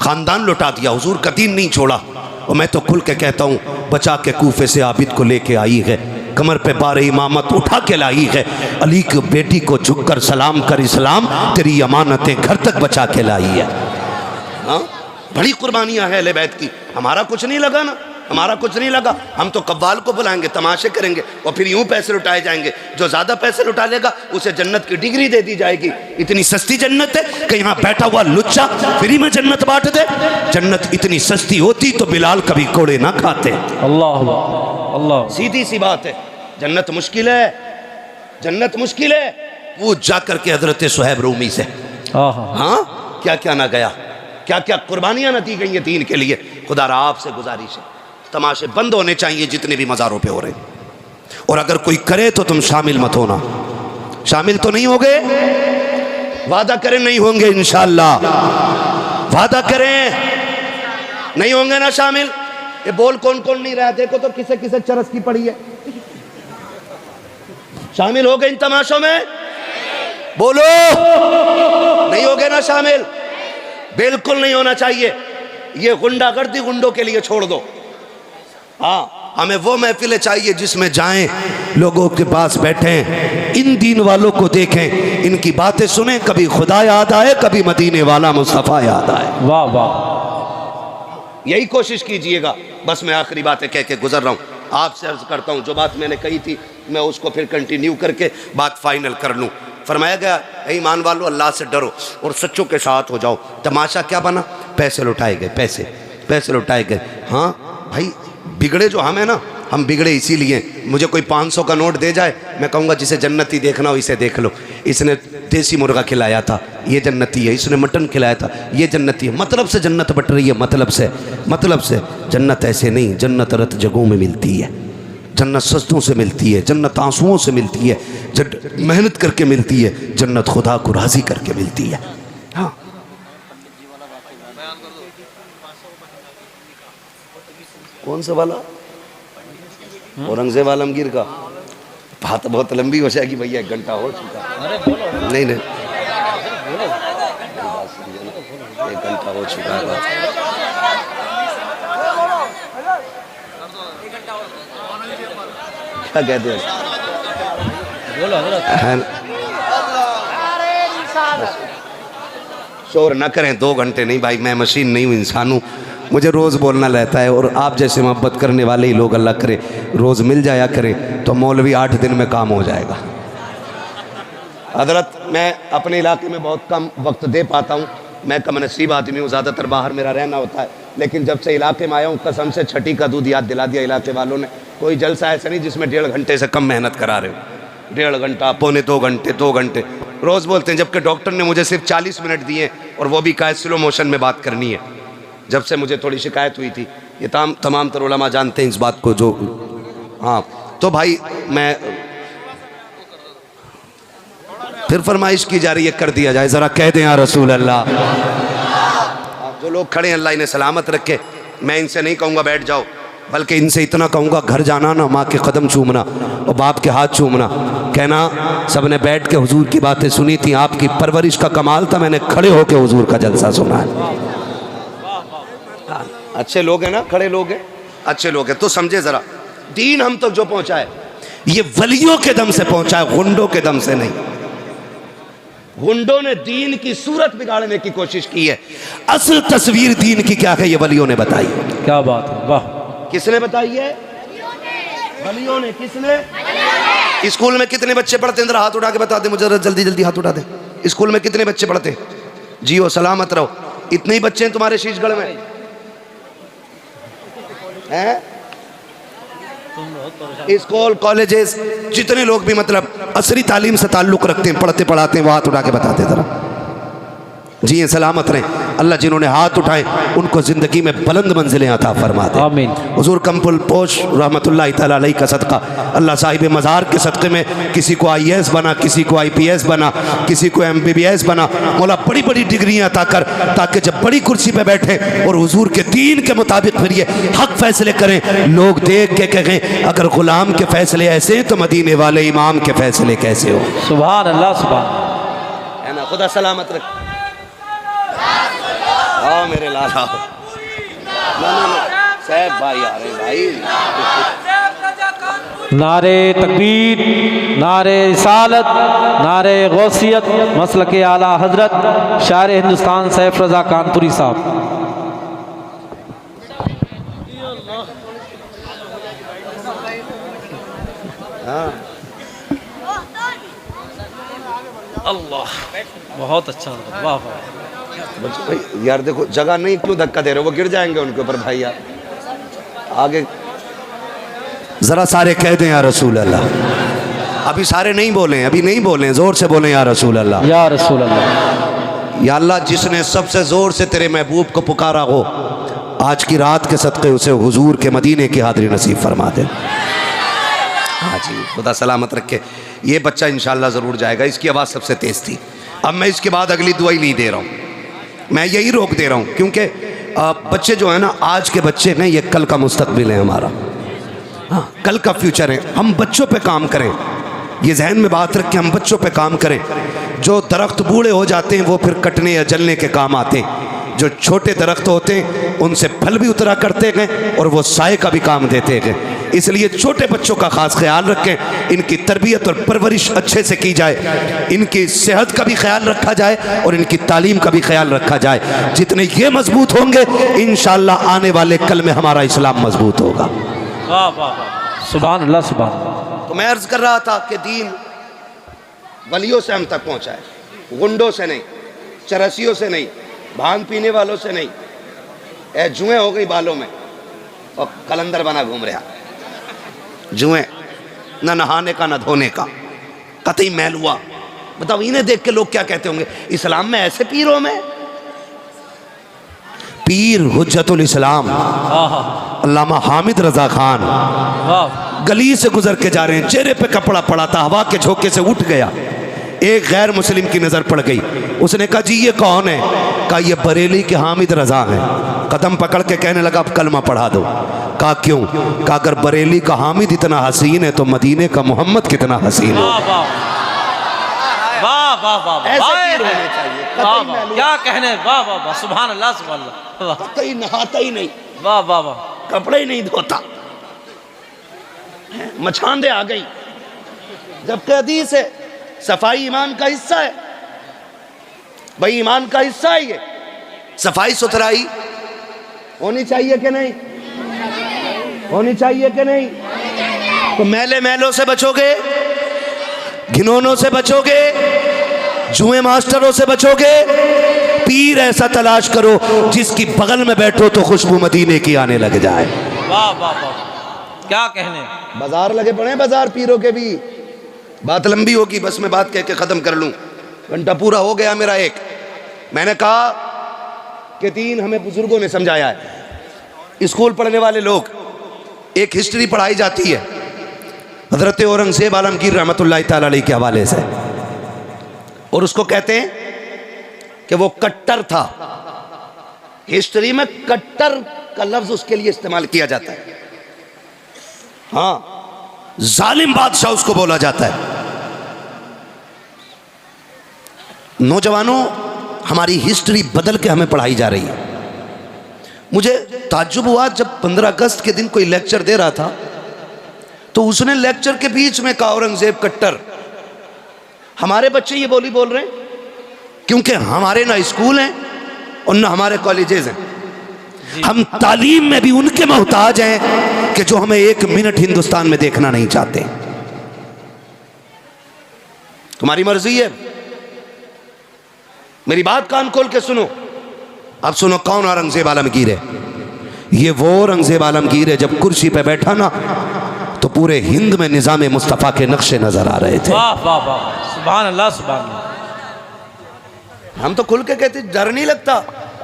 खानदान लुटा दिया, हुजूर का दीन नहीं छोड़ा। और मैं तो खुल के कहता हूँ, बचा के कूफे से आबिद को लेके आई है, कमर पे बार इमामत उठा के लाई है, अली की बेटी को झुककर सलाम कर इस्लाम तेरी अमानतें घर तक बचा के लाई है। हाँ, बड़ी कुर्बानियां हैं अहले बैत की। हमारा कुछ नहीं लगा ना, हमारा कुछ नहीं लगा। हम तो कव्वाल को बुलाएंगे, तमाशे करेंगे और फिर यूं पैसे लुटाए जाएंगे। जो ज्यादा पैसे लुटा लेगा उसे जन्नत की डिग्री दे दी जाएगी। इतनी सस्ती जन्नत है कि यहाँ बैठा हुआ लुच्चा फ्री में जन्नत बांट दे। जन्नत इतनी सस्ती होती तो बिलाल कभी कोड़े ना खाते।
अल्लाह अल्लाह, सीधी
सी बात है। जन्नत मुश्किल है, जन्नत मुश्किल है। पूछ जा करके हजरत सुहैब रूमी से, हाँ क्या क्या ना गया, क्या क्या कुर्बानियां न दी गई हैं दीन के लिए। खुदा आपसे गुजारिश है, तमाशे बंद होने चाहिए जितने भी मज़ारों पे हो रहे हैं। और अगर कोई करे तो तुम शामिल मत होना। शामिल तो नहीं होगे, वादा करें नहीं होंगे इंशाअल्लाह, वादा करें नहीं होंगे ना शामिल। ये बोल कौन कौन नहीं रहा, देखो तो किसे किसे चरस की पड़ी है। शामिल हो गए इन तमाशों में, बोलो नहीं होगे ना शामिल, बिल्कुल नहीं होना चाहिए। ये गुंडागर्दी गुंडों के लिए छोड़ दो। हाँ, हमें वो महफिलें चाहिए जिसमें जाएं, लोगों के पास बैठें, इन दीन वालों को देखें, इनकी बातें सुने, कभी खुदा याद आए, कभी मदीने वाला मुस्तफ़ा याद आए।
वाह वाह,
यही कोशिश कीजिएगा। बस मैं आखिरी बातें कह के गुजर रहा हूँ, आपसे अर्ज करता हूँ जो बात मैंने कही थी मैं उसको फिर कंटिन्यू करके बात फाइनल कर लूँ। फरमाया गया ईमान वालों अल्लाह से डरो और सच्चों के साथ हो जाओ। तमाशा क्या बना, पैसे लुटाए गए, पैसे लुटाए गए। हाँ भाई, बिगड़े जो हम हैं ना, हम बिगड़े इसीलिए। मुझे कोई 500 का नोट दे जाए, मैं कहूँगा जिसे जन्नती देखना हो इसे देख लो। इसने देसी मुर्गा खिलाया था, ये जन्नती है। इसने मटन खिलाया था, ये जन्नती है। मतलब से जन्नत बट रही है, मतलब से। जन्नत ऐसे नहीं, जन्नत रत जगहों में मिलती है, जन्नत सस्तों से मिलती है, जन्नत आंसुओं से मिलती है, मेहनत करके मिलती है, जन्नत खुदा को राज़ी करके मिलती है। हाँ, कौन सा वाला, औरंगजेब आलमगीर का। बात बहुत लंबी हो जाएगी भैया, 1 घंटा हो चुका। नहीं 1 घंटा हो चुका है। क्या कहते हैं, शोर न करें, 2 घंटे नहीं भाई, मैं मशीन नहीं हूँ, इंसान हूँ, मुझे रोज़ बोलना रहता है। और आप जैसे मोहब्बत करने वाले ही लोग अल्लाह करे रोज़ मिल जाया करें तो मौलवी 8 दिन में काम हो जाएगा। हजरत, मैं अपने इलाके में बहुत कम वक्त दे पाता हूँ, मैं कम नसीब आदमी हूँ, ज़्यादातर बाहर मेरा रहना होता है। लेकिन जब से इलाके में आया हूँ, कसम से छठी का दूध याद दिला दिया इलाके वालों ने। कोई जलसा ऐसा नहीं जिसमें 1.5 घंटे से कम मेहनत करा रहे हो। 1.5 घंटा, पौने 2 घंटे, 2 घंटे रोज़ बोलते हैं। जबकि डॉक्टर ने मुझे सिर्फ 40 मिनट दिए और वो भी कहा स्लो मोशन में बात करनी है। जब से मुझे थोड़ी शिकायत हुई थी, ये तमाम तर उलमा जानते हैं इस बात को। जो हाँ, तो भाई मैं
फिर फरमाइश की जा रही है कर दिया जाए, ज़रा कह दें या रसूल अल्लाह। जो लोग खड़े हैं अल्लाह इन्हें सलामत रखे। मैं इनसे नहीं कहूँगा बैठ जाओ, बल्कि इनसे इतना कहूँगा घर जाना ना माँ के कदम चूमना और बाप के हाथ चूमना, कहना सब ने बैठ के हुजूर की बातें सुनी थी, आपकी परवरिश का कमाल था, मैंने खड़े होके हुजूर का जलसा सुना है। अच्छे लोग हैं ना, खड़े लोग हैं, अच्छे लोग हैं। तो समझे ज़रा, दीन हम तक जो पहुँचा है ये वलियों के दम से पहुँचा है, गुंडों के दम से नहीं। गुंडों ने दीन की सूरत बिगाड़ने की कोशिश की है, असल तस्वीर दीन की क्या है ये वलियों ने बताई।
क्या बात है, वाह।
किसने बताई है? वलियों ने। किसने? स्कूल में कितने बच्चे पढ़ते हैं? हाथ उठा के बता दे मुझे, जल्दी जल्दी हाथ उठा दे। स्कूल में कितने बच्चे पढ़ते? जी हो, सलामत रहो। इतने ही बच्चे हैं तुम्हारे शीशगढ़ में हैं? स्कूल कॉलेजेस जितने लोग भी मतलब असरी तालीम से ताल्लुक़ रखते हैं, पढ़ते पढ़ाते हैं, वो हाथ उठा के बताते ज़रा। जी हैं, सलामत रहें। अल्लाह जिन्होंने हाथ उठाए उनको ज़िंदगी में बुलंद मंजिलें अता फरमा दे, आमीन। हुज़ूर कम्पुल पोश रहमतुल्लाह तआला अलैह का सदका, अल्लाह साहिब मज़ार के सदक़े में किसी को IAS बना, किसी को IPS बना, किसी को MBBS बना, मौला बड़ी बड़ी डिग्रियाँ अता कर, ताकि जब बड़ी कुर्सी पर बैठे और हुज़ूर के दीन के मुताबिक फिर ये हक़ फैसले करें, लोग देख के कहें अगर ग़ुलाम के फ़ैसले ऐसे हैं तो मदीने वाले इमाम के फ़ैसले कैसे हो।
सुभान अल्लाह, सुभान
है ना। खुदा सलामत रख। हाँ मेरे लाला, साहब भाई आ रहे भाई।
नारे तकबीर, नारे रिसालत, नारे गौसियत, मसलके आला हजरत शायर हिंदुस्तान सैफ रज़ा कानपुरी साहब।
हाँ
अल्लाह, बहुत अच्छा, वाह वाह।
यार देखो जगह नहीं, क्यों धक्का दे रहे हो, वो गिर जाएंगे उनके ऊपर भाई। यार आगे जरा सारे कह दें या रसूल अल्लाह। अभी सारे नहीं बोले, अभी नहीं बोले, जोर से बोले या रसूल अल्लाह,
या रसूल अल्लाह।
या अल्लाह जिसने सबसे जोर से तेरे महबूब को पुकारा हो, आज की रात के सदक़े उसे हुजूर के मदीने की हाज़िरी नसीब फरमा दे। हाँ जी, खुदा सलामत रखे। ये बच्चा इंशाअल्लाह ज़रूर जाएगा, इसकी आवाज़ सबसे तेज़ थी। अब मैं इसके बाद अगली दुआ ही नहीं दे रहा हूँ, मैं यही रोक दे रहा हूँ, क्योंकि बच्चे जो है ना, आज के बच्चे हैं, ये कल का मुस्तकबिल है हमारा। हाँ, कल का फ्यूचर है। हम बच्चों पे काम करें, ये जहन में बात रख के हम बच्चों पे काम करें। जो दरख्त बूढ़े हो जाते हैं वो फिर कटने या जलने के काम आते हैं, जो छोटे दरख्त होते हैं उनसे फल भी उतरा करते हैं और वो साए का भी काम देते हैं। इसलिए छोटे बच्चों का ख़ास ख्याल रखें, इनकी तरबियत और परवरिश अच्छे से की जाए, इनकी सेहत का भी ख्याल रखा जाए और इनकी तालीम का भी ख्याल रखा जाए। जितने ये मजबूत होंगे इंशाअल्लाह आने वाले कल में हमारा इस्लाम मजबूत होगा।
वाह वाह वाह, सुभान अल्लाह, सुभान।
तो मैं अर्ज़ कर रहा था कि दीन वलियों से हम तक पहुँचा है, गुंडों से नहीं, चरसियों से नहीं, भांग पीने वालों से नहीं। ए जुएँ हो गई बालों में और कलंदर बना घूम रहा, जुएँ, ना नहाने का ना धोने का, कतई मैल हुआ। बताओ इन्हें देख के लोग क्या कहते होंगे, इस्लाम में ऐसे पीरों में? पीर हुज्जतुल इस्लाम अल्लामा हामिद रजा खान गली से गुजर के जा रहे हैं, चेहरे पे कपड़ा पड़ा था, हवा के झोंके से उठ गया। एक गैर मुस्लिम की नज़र पड़ गई, उसने कहा जी ये कौन है? कहा ये बरेली के हामिद रजा हैं। कदम पकड़ के कहने लगा अब कलमा पढ़ा दो। कहा क्यों? कहा अगर बरेली का हामिद इतना हसीन है तो मदीने का मोहम्मद कितना हसीन है।
वाह वाह वाह, क्या कहने, वाह वाह वाह, सुभान अल्लाह, सुभान अल्लाह।
कहीं नहाता ही नहीं,
वाह वाह वाह,
कपड़े ही नहीं धोता, मछांदे आ गई। जबकि हदीस है सफाई ईमान का हिस्सा है, भाई ईमान का हिस्सा है ये। सफाई सुथराई होनी चाहिए कि नहीं? होनी चाहिए कि नहीं? तो मैले मैलों से बचोगे, घिनौनों से बचोगे, जुए मास्टरों से बचोगे। पीर ऐसा तलाश करो जिसकी बगल में बैठो तो खुशबू मदीने की आने लग जाए।
वाह वाह वाह, क्या कहने।
बाजार लगे पड़े, बाजार पीरों के भी। बात लंबी होगी, बस मैं बात कह के ख़त्म कर लूँ, घंटा पूरा हो गया मेरा। एक मैंने कहा कि दीन हमें बुजुर्गों ने समझाया है। स्कूल पढ़ने वाले लोग, एक हिस्ट्री पढ़ाई जाती है हज़रत औरंगज़ेब आलमगीर रहमतुल्लाह तआला अलैह के हवाले से। और उसको कहते हैं कि वो कट्टर था। हिस्ट्री में कट्टर का लफ्ज उसके लिए इस्तेमाल किया जाता है। हाँ, जालिम बादशाह उसको बोला जाता है। नौजवानों, हमारी हिस्ट्री बदल के हमें पढ़ाई जा रही है। मुझे ताज्जुब हुआ जब 15 अगस्त के दिन कोई लेक्चर दे रहा था तो उसने लेक्चर के बीच में कहा औरंगजेब कट्टर। हमारे बच्चे ये बोली बोल रहे हैं क्योंकि हमारे ना स्कूल हैं और ना हमारे कॉलेजेस हैं। हम तालीम में भी उनके मोहताज हैं कि जो हमें 1 मिनट हिंदुस्तान में देखना नहीं चाहते। तुम्हारी मर्जी है, मेरी बात कान खोल के सुनो। अब सुनो कौन औरंगजेब आलमगीर है। ये वो औरंगजेब आलमगीर है जब कुर्सी पे बैठा ना तो पूरे हिंद में निजाम मुस्तफ़ा के नक्शे नजर आ रहे थे।
वाह वाह वाह, सुभान अल्लाह सुभान अल्लाह।
हम तो खुल के कहते डर नहीं लगता।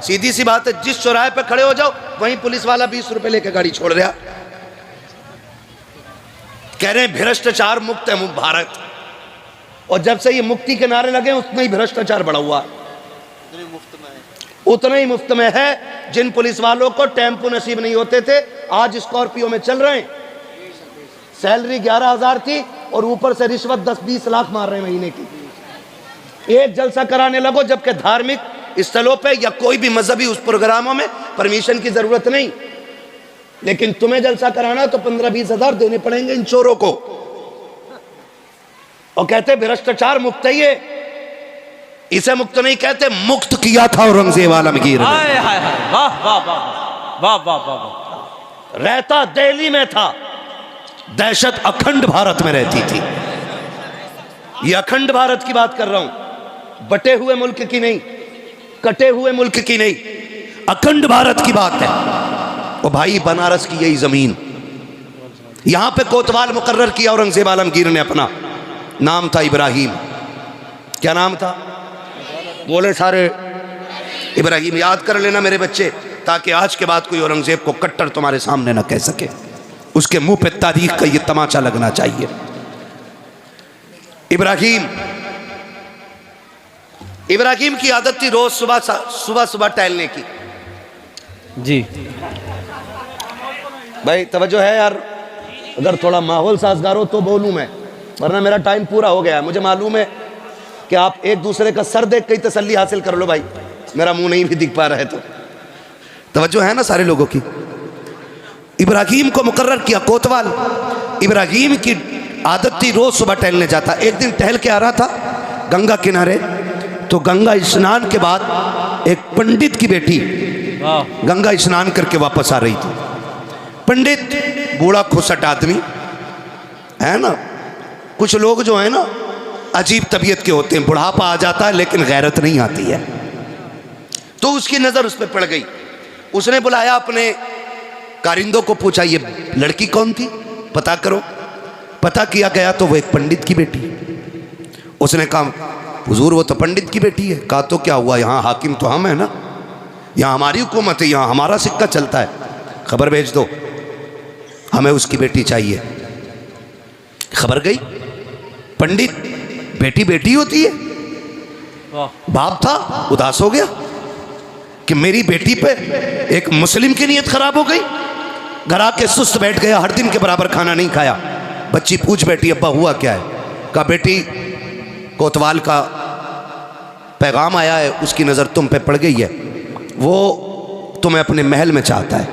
सीधी सी बात है, जिस चौराहे पे खड़े हो जाओ वहीं पुलिस वाला 20 रुपए लेके गाड़ी छोड़ रहा। कह रहे हैं भ्रष्टाचार मुक्त है भारत, और जब से ये मुक्ति के नारे लगे उतना ही भ्रष्टाचार बढ़ा हुआ। उतना ही मुफ्त में है। जिन पुलिस वालों को टेम्पो नसीब नहीं होते थे आज स्कॉर्पियो में चल रहे हैं। सैलरी 11,000 थी और ऊपर से रिश्वत 10-20 लाख मार रहे हैं महीने की। एक जलसा कराने लगो, जबकि धार्मिक स्थलों पे या कोई भी मजहबी उस प्रोग्रामों में परमिशन की जरूरत नहीं, लेकिन तुम्हें जलसा कराना तो 15-20 हजार देने पड़ेंगे इन चोरों को। और कहते भ्रष्टाचार मुक्त है। ये इसे मुक्त नहीं कहते, मुक्त किया था औरंगजेब आलमगीर ने।
हाय हाय हाय, वाह वाह वाह वाह वाह वाह वाह।
रहता दिल्ली में था, दहशत अखंड भारत में रहती थी। ये अखंड भारत की बात कर रहा हूं, बटे हुए मुल्क की नहीं, कटे हुए मुल्क की नहीं, अखंड भारत की बात है। और भाई बनारस की यही जमीन, यहां पे कोतवाल मुकर्रर किया औरंगजेब आलमगीर ने। अपना नाम था इब्राहिम। क्या नाम था? बोले सारे इब्राहिम। याद कर लेना मेरे बच्चे, ताकि आज के बाद कोई औरंगजेब को कट्टर तुम्हारे सामने ना कह सके। उसके मुंह पे तारीख का ये तमाचा लगना चाहिए। इब्राहिम की आदत थी रोज सुबह टहलने की।
जी
भाई तवज्जो है यार, अगर थोड़ा माहौल साजगार हो तो बोलूं मैं, वरना मेरा टाइम पूरा हो गया है। मुझे मालूम है कि आप एक दूसरे का सर देख के ही तसल्ली हासिल कर लो। भाई मेरा मुंह नहीं भी दिख पा रहा है तो तवज्जो है ना सारे लोगों की। इब्राहिम को मुकर्रर किया कोतवाल। इब्राहिम की आदत थी रोज सुबह टहलने जाता। एक दिन टहल के आ रहा था गंगा किनारे, तो गंगा स्नान के बाद एक पंडित की बेटी गंगा स्नान करके वापस आ रही थी। पंडित बूढ़ा खुसट आदमी है ना। कुछ लोग जो है ना अजीब तबीयत के होते हैं, बुढ़ापा आ जाता है लेकिन गैरत नहीं आती है। तो उसकी नजर उस पर पड़ गई। उसने बुलाया अपने कारिंदों को, पूछा ये लड़की कौन थी, पता करो। पता किया गया तो वो एक पंडित की बेटी। उसने कहा हुजूर वो तो पंडित की बेटी है। कहा तो क्या हुआ, यहाँ हाकिम तो हम है ना, यहाँ हमारी हुकूमत है, यहाँ हमारा सिक्का चलता है। खबर भेज दो, हमें उसकी बेटी चाहिए। खबर गई। पंडित, बेटी बेटी होती है। बाप था उदास हो गया कि मेरी बेटी पे एक मुस्लिम की नीयत खराब हो गई। घर आके सुस्त बैठ गया, हर दिन के बराबर खाना नहीं खाया। बच्ची पूछ बैठी अब्बा हुआ क्या है। कहा बेटी कोतवाल का पैगाम आया है, उसकी नज़र तुम पे पड़ गई है, वो तुम्हें अपने महल में चाहता है।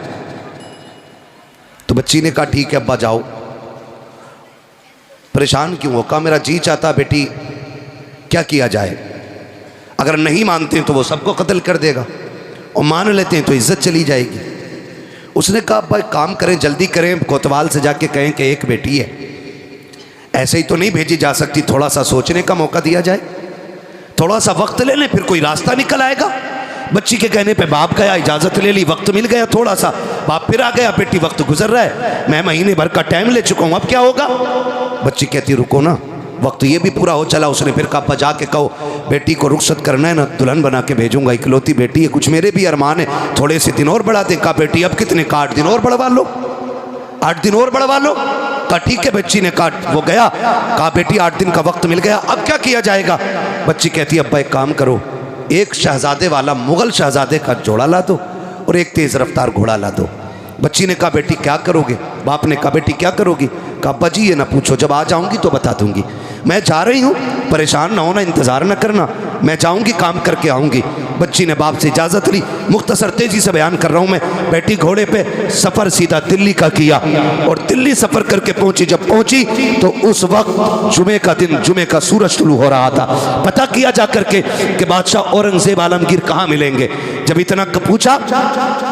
तो बच्ची ने कहा ठीक है अब्बा जाओ। परेशान क्यों हो? कहा मेरा जी चाहता बेटी, क्या किया जाए? अगर नहीं मानते हैं तो वो सबको कत्ल कर देगा, और मान लेते हैं तो इज्जत चली जाएगी। उसने कहा भाई काम करें, जल्दी करें, कोतवाल से जाके कहें कि एक बेटी है, ऐसे ही तो नहीं भेजी जा सकती, थोड़ा सा सोचने का मौका दिया जाए, थोड़ा सा वक्त ले लें, फिर कोई रास्ता निकल आएगा। बच्ची के कहने पे बाप गया, इजाज़त ले ली, वक्त मिल गया थोड़ा सा, बाप फिर आ गया, बेटी वक्त गुजर रहा है, मैं महीने भर का टाइम ले चुका हूँ, अब क्या होगा? बच्ची कहती रुको ना, वक्त ये भी पूरा हो चला। उसने फिर कहा जा के कहो बेटी को रुखसत करना है ना, दुल्हन बना के भेजूंगा, इकलौती बेटी है, कुछ मेरे भी अरमान है, थोड़े से दिन और बढ़ा दे। कहा बेटी अब कितने? का 8 दिन और बढ़वा लो, 8 दिन और बढ़वा लो। कहा ठीक है। बच्ची ने कहा, वो गया, कहा बेटी 8 दिन का वक्त मिल गया, अब क्या किया जाएगा? बच्ची कहती है अब्बा एक काम करो, एक शहजादे वाला मुगल शहजादे का जोड़ा ला दो और एक तेज़ रफ्तार घोड़ा ला दो। बच्ची ने कहा बेटी क्या करोगे? बाप ने कहा बेटी क्या करोगी? कहा अब्बा जी ये ना पूछो, जब आ जाऊंगी तो बता दूंगी। मैं जा रही हूँ, परेशान ना होना, इंतज़ार ना करना, मैं जाऊंगी काम करके आऊंगी। बच्ची ने बाप से इजाज़त ली। मुख्तसर तेज़ी से बयान कर रहा हूँ मैं। बैठी घोड़े पे, सफ़र सीधा दिल्ली का किया और दिल्ली सफ़र करके पहुंची। जब पहुंची तो उस वक्त जुमे का दिन, जुमे का सूरज शुरू हो रहा था। पता किया जा करके कि बादशाह औरंगज़ेब आलमगीर कहाँ मिलेंगे। जब इतना पूछा,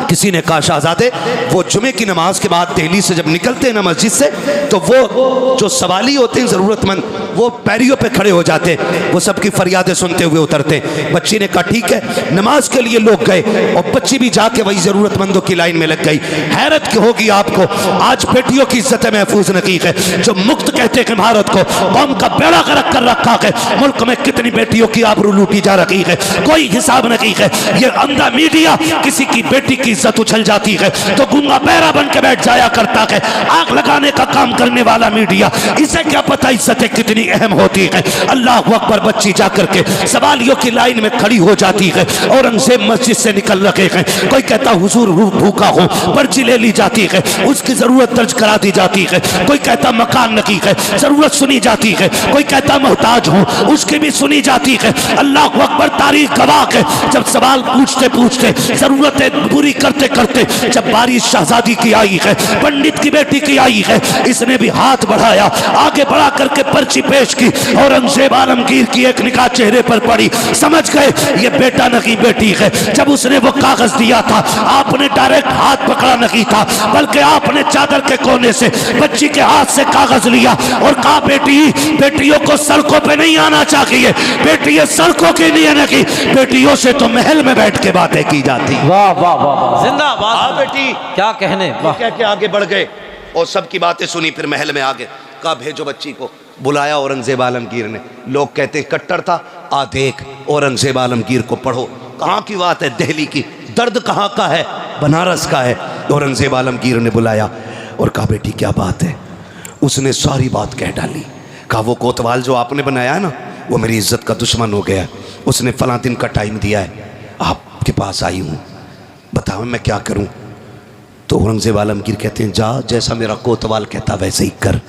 किसी ने कहा शहजादे वो जुमे की नमाज के बाद दिल्ली से जब निकलते हैं ना मस्जिद से, तो वो जो सवाली होते हैं ज़रूरतमंद, वो पैरियों पे खड़े हो जाते, वो सबकी फरियादें सुनते हुए उतरते। बच्ची ने कहा ठीक है। नमाज के लिए लोग गए और बच्ची भी जाके वही ज़रूरतमंदों की लाइन में लग गई। हैरत की होगी आपको, आज बेटियों की इज्जत महफूज नहीं है। जो मुक्त कहते हैं भारत को, कौम का बेड़ा गर्क कर रखा है। मुल्क में कितनी बेटियों की आबरू लूटी जा रही है, कोई हिसाब नहीं है। ये अंधा मीडिया किसी की बेटी की इज्जत उछल जाती है तो गूंगा बहरा बन के बैठ जाया करता है। आग लगाने का काम करने वाला मीडिया, इसे क्या पता इज्जतें कितनी अहम होती है। अल्लाह अकबर। बच्ची जाकर के सवालियों की लाइन में खड़ी हो जाती है। औरंगजेब मस्जिद से निकल रहे हैं। कोई कहता हुजूर भूखा हो, पर्ची ले ली जाती है, उसकी जरूरत दर्ज करा दी जाती है। कोई कहता मकान नहीं है, जरूरत सुनी जाती है। कोई कहता मोहताज हूँ, उसकी भी सुनी जाती है। अल्लाह अकबर। तारीख गवाह है, जब सवाल पूछते पूछते, जरूरतें पूरी करते करते, जब बारिश शहजादी की आई है, पंडित की बेटी की आई है, इसने भी हाथ बढ़ाया, आगे बढ़ा करके पर्ची पेश की। औरंगजेब आलमगीर की एक निगाह चेहरे पर पड़ी, समझ गए ये बेटा नहीं बेटी है। जब उसने वो कागज दिया था, आपने डायरेक्ट हाथ पकड़ा नहीं था, बल्कि आपने चादर के कोने से बच्ची के हाथ से कागज लिया और कहा बेटी, बेटियों को सड़कों पे नहीं आना चाहिए, बेटी सड़कों के लिए नहीं, बेटियों से तो महल में बैठ के बातें की जाती।
वाह वाह वाह, जिंदाबाद।
हाँ बेटी,
क्या कहने,
कह के आगे बढ़ गए और सबकी बातें सुनी। फिर महल में आ गए, कहा भेजो बच्ची को। बुलाया औरंगजेब आलमगीर ने। लोग कहते कट्टर था, आ देख औरंगजेब आलमगीर को पढ़ो। कहाँ की बात है? दिल्ली की। दर्द कहाँ का है? बनारस का है। औरंगजेब आलमगीर ने बुलाया और कहा बेटी क्या बात है? उसने सारी बात कह डाली। कहा वो कोतवाल जो आपने बनाया है ना, वो मेरी इज्जत का दुश्मन हो गया। उसने फला दिन का टाइम दिया है, आपके पास आई हूँ, बताओ मैं क्या करूँ? तो औरंगजेब आलमगीर कहते हैं जा, जैसा मेरा कोतवाल कहता वैसे ही कर।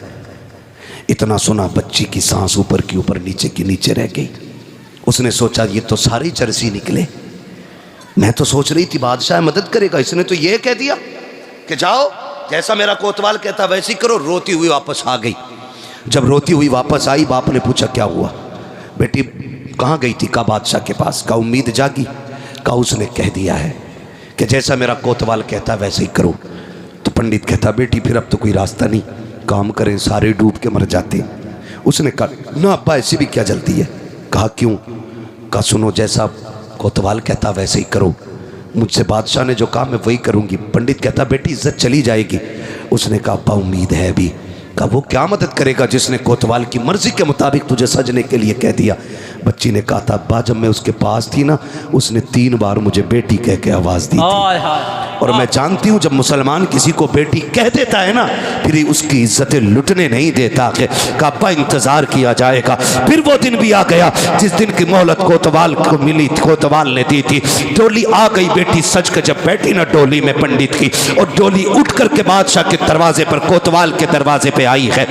इतना सुना बच्ची की सांस ऊपर की ऊपर, नीचे की नीचे रह गई। उसने सोचा ये तो सारी चरसी निकले। मैं तो सोच रही थी बादशाह मदद करेगा, इसने तो ये कह दिया कि जाओ जैसा मेरा कोतवाल कहता वैसे ही करो। रोती हुई वापस आ गई। जब रोती हुई वापस आई, बाप ने पूछा क्या हुआ बेटी, कहाँ गई थी? कहा बादशाह के पास। कहा उम्मीद जागी? कहा उसने कह दिया है कि जैसा मेरा कोतवाल कहता वैसे ही करो। तो पंडित कहता बेटी फिर अब तो कोई रास्ता नहीं, काम करें, सारे डूब के मर जाते। उसने कहा ना अब्बा ऐसी भी क्या जल्दी है? कहा क्यों? कहा सुनो, जैसा कोतवाल कहता वैसे ही करो, मुझसे बादशाह ने जो कहा मैं वही करूँगी। पंडित कहता बेटी इज्जत चली जाएगी। उसने कहा अब्बा उम्मीद है अभी। कहा वो क्या मदद करेगा जिसने कोतवाल की मर्जी के मुताबिक तुझे सजने के लिए कह दिया? बच्ची ने कहा था अब्बा जब मैं उसके पास थी ना, उसने 3 बार मुझे बेटी कह के आवाज़ दी थी। और मैं जानती हूँ जब मुसलमान किसी को बेटी कह देता है ना, फिर उसकी इज्जतें लुटने नहीं देता। कहा अब्बा इंतज़ार किया जाएगा। फिर वो दिन भी आ गया जिस दिन की मोहलत कोतवाल को मिली, कोतवाल ने दी थी। डोली आ गई, बेटी सज के जब बैठी ना डोली में पंडित की, और डोली उठ करके बादशाह के दरवाजे पर, कोतवाल के दरवाजे पे आई है।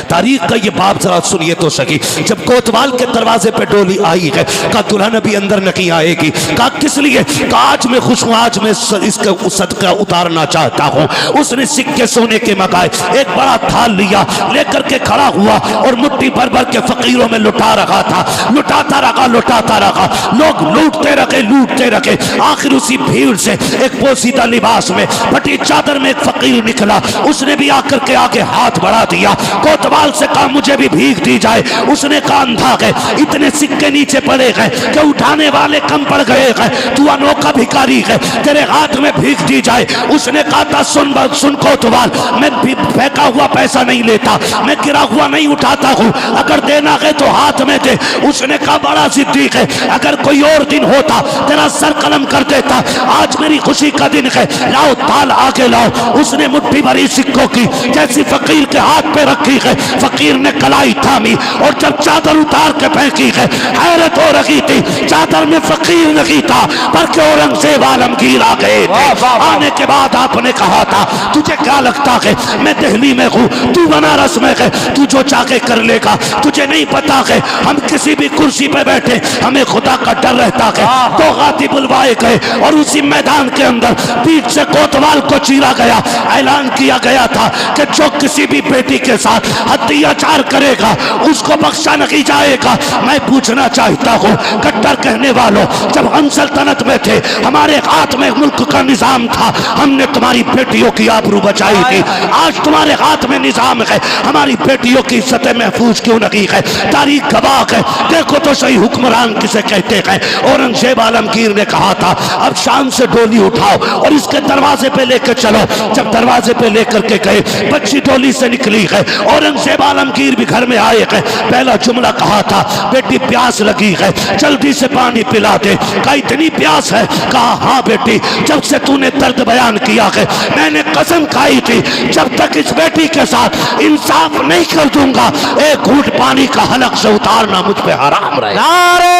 तारीख का ये बाप जरा सुनिए तो सही। जब कोतवाल के दरवाजे पे डोली आई है, कहा दुल्हन अभी अंदर नहीं आएगी। कहा किस लिए? कहा आज मैं खुश हूँ, आज मैं इसका सदका उतारना चाहता हूँ। उसने सिक्के सोने के मंगाए, एक बड़ा थाल लिया, लेकर के खड़ा हुआ और मुट्ठी भर भर के फकीरों में लुटा रहा था। लुटाता रहा, लुटाता रहा, लोग लूटते रखे। आखिर उसी भीड़ से एक पोसीदा लिबास में, फटी चादर में एक फकीर निकला। उसने भी आकर के आगे हाथ बढ़ा दिया। कोतवाल से कहा मुझे भी भीख दी जाए। उसने कहा अंधा है, इतने सिक्के नीचे पड़े गए कि उठाने वाले कम पड़ गए हैं, तू अनोखा भिखारी है, तेरे हाथ में भीख दी जाए। उसने कहा था सुन कोतवाल, मैं फेंका हुआ पैसा नहीं लेता, मैं गिरा हुआ नहीं उठाता हूँ, अगर देना है तो हाथ में दे। उसने कहा बड़ा जिद्दी है, अगर कोई और दिन होता तेरा सर कलम कर देता, आज मेरी खुशी का दिन है, लाओ थाल आगे लाओ। उसने मुट्ठी भरी सिक्कों की जैसी फकीर के हाथ पे रखी है,
फकीर ने कलाई थामी और जब चादर उतार के फेंकी है, हैरत हो रही थी। चादर में फकीर नहीं था बल्कि औरंगजेब आलमगीर आ गए थे। आने के बाद आपने कहा था तुझे क्या लगता है मैं दिल्ली में हूँ, तू बनारस में है, तू जो चाहे कर लेगा। तुझे नहीं पता है हम किसी भी कुर्सी पे बैठे हमें खुदा का डर रहता है। तो गाती बुलवाए गए और उसी मैदान के अंदर पीठ से कोतवाल को चीरा गया। ऐलान किया गया था कि जो किसी भी बेटी के साथ अत्याचार करेगा उसको बख्शा नहीं जाएगा। मैं पूछना चाहता हूँ कट्टर कहने वालों, जब हम सल्तनत में थे हमारे हाथ में मुल्क का निजाम था, हमने तुम्हारी बेटियों की आबरू बचाई थी। आज तुम्हारे हाथ में निजाम है, हमारी बेटियों की इज्जत महफूज क्यों नहीं है? तारीख गवाह है। देखो तो सही हुक्मरान किसे कहते हैं। औरंगजेब आलमगीर ने कहा था अब शाम से डोली उठाओ और इसके दरवाजे पे लेकर चलो। जब दरवाजे पे लेकर के गए बच्ची डोली से निकली है। औरंगजेब आलमगीर भी घर में आए हैं। पहला जुमला कहा था बेटी प्यास लगी है, जल्दी से पानी पिला दे। कहा इतनी प्यास है? कहा हाँ बेटी, जब से तूने दर्द बयान किया है मैंने कसम खाई थी जब तक इस बेटी के साथ इंसाफ नहीं कर दूंगा एक घूंट पानी का हलक से उतारना मुझ पे हराम रहे।
नारे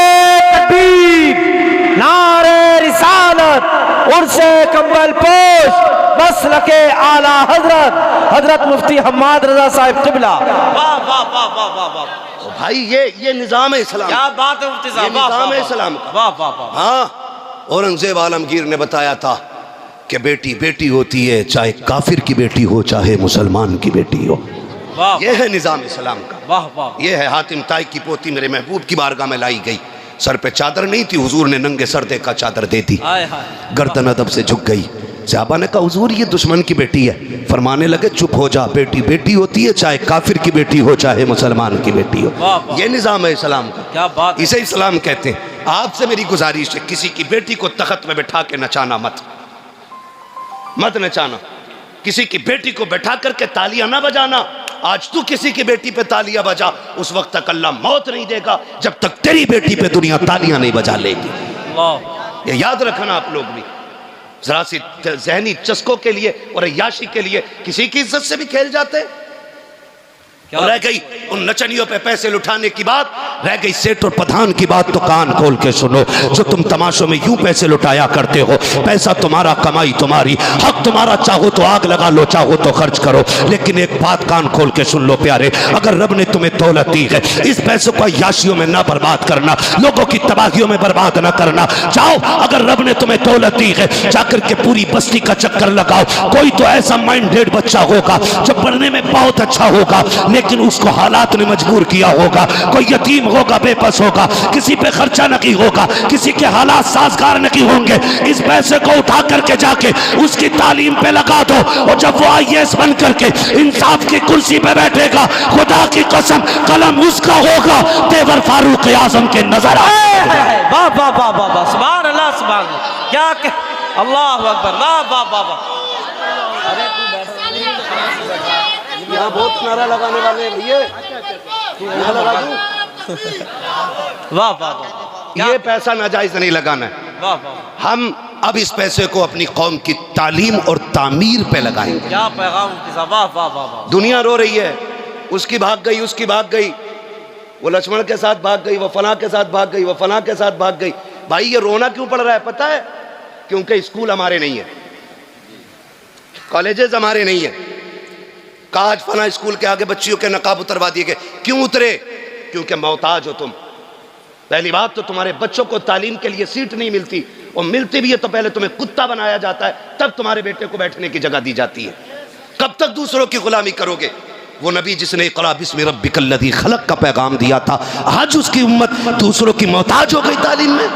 तकबीर, नारे रिसालत, उर्से कंबल पोश, मसलके आला हजरत हजरत मुफ्ती हम्माद रजा साहिब किबला।
वाह वाह वाह वाह वाह वाह
भाई ये निजाम है इस्लाम।
क्या बात है मुफ्ती साहब,
निजाम है इस्लाम का।
वाह वाह वाह।
हाँ, औरंगजेब आलमगीर ने बताया था कि बेटी बेटी होती है, चाहे काफिर की बेटी हो चाहे मुसलमान की बेटी हो।
वाह,
यह है निजाम इस्लाम का।
वाह वाह।
यह है हातिम ताई की पोती मेरे महबूब की बारगाह में लाई गई। सर पे चादर नहीं थी, हुजूर ने नंगे सर देखा चादर दे दी।
हाय हाय।
गर्दन अदब से झुक गई। सहाबा ने कहा हुजूर ये दुश्मन की बेटी है। फरमाने लगे चुप हो जा, बेटी बेटी होती है चाहे काफिर की बेटी हो चाहे मुसलमान की बेटी हो।
वाह, वाह।
ये निजाम है इस्लाम का।
क्या बात।
इसे इस्लाम कहते हैं। आपसे मेरी गुजारिश है किसी की बेटी को तख्त में बैठा के नचाना मत नचाना। किसी की बेटी को बैठा करके तालियां ना बजाना। आज तू किसी की बेटी पे तालियां बजा, उस वक्त तक अल्लाह मौत नहीं देगा जब तक तेरी बेटी पे दुनिया तालियां नहीं बजा लेगी।
वाह।
ये याद रखना आप लोग भी। जरा सी जहनी चस्कों के लिए और अय्याशी के लिए किसी की इज्जत से भी खेल जाते हैं।
क्या
रह गई उन नचनियों पे पैसे लुटाने की बात, रह गई सेठ और प्रधान की बात, तो कान खोल के सुनो। जो तुम तमाशों में यूं पैसे लुटाया करते हो, पैसा तुम्हारा, कमाई तुम्हारी, हक तुम्हारा, चाहो तो आग लगा लो, चाहो तो खर्च करो। लेकिन एक बात कान खोल के सुन लो प्यारे, अगर रब ने तुम्हें दौलत दी है इस पैसों को याशियों में ना बर्बाद करना, लोगों की तबाहियों में बर्बाद ना करना। जाओ, अगर रब ने तुम्हें दौलत दी है जाकर के पूरी बस्ती का चक्कर लगाओ। कोई तो ऐसा माइंडेड बच्चा होगा जो पढ़ने में बहुत अच्छा होगा लेकिन उसको हालात ने मजबूर किया होगा। कोई यतीम होगा, बेबस होगा, किसी पे खर्चा नहीं होगा, किसी के हालात साजगार नहीं होंगे। इस पैसे को उठा करके जाके उसकी तालीम पे लगा दो और जब वो IAS बन करके इंसाफ की कुर्सी पे बैठेगा, खुदा की कसम कलम उसका होगा तेवर फारूक आजम के नजर आए।
वाह वाह वाह वाह वाह। सुभान अल्लाह, सुभान अल्लाह। क्या अल्लाह अकबर। वाह वाह वाह वाह।
यहाँ बहुत नारा लगाने वाले भैया, यहाँ लगा दूं।
वाह वाह वाह।
ये पैसा नाजायज नहीं लगाना है।
वाह वाह।
हम अब इस पैसे को अपनी कौम की तालीम और तामीर पे लगाएंगे।
क्या पैगाम मुफ्ती साहब। वाह वाह वाह वाह।
दुनिया रो रही है, उसकी भाग गई, उसकी भाग गई, वो लक्ष्मण के साथ भाग गई, वो फलां के साथ भाग गई, वो फलां के साथ भाग गई। भाई ये रोना क्यों पड़ रहा है पता है? क्योंकि स्कूल हमारे नहीं है, कॉलेजेस हमारे नहीं है। आज फला स्कूल के आगे बच्चियों के नकाब उतरवा दिए गए। क्यों उतरे? क्योंकि मोहताज हो तुम। पहली बात तो तुम्हारे बच्चों को तालीम के लिए सीट नहीं मिलती, और मिलती भी है तो पहले तुम्हें कुत्ता बनाया जाता है, तब तुम्हारे बेटे को बैठने की जगह दी जाती है। कब तक दूसरों की गुलामी करोगे? वो नबी जिसने इक़रा बिस्मि रब्बिकल्लज़ी खलक़ का पैगाम दिया था, आज उसकी उम्मत दूसरों की मोहताज हो गई तालीम में।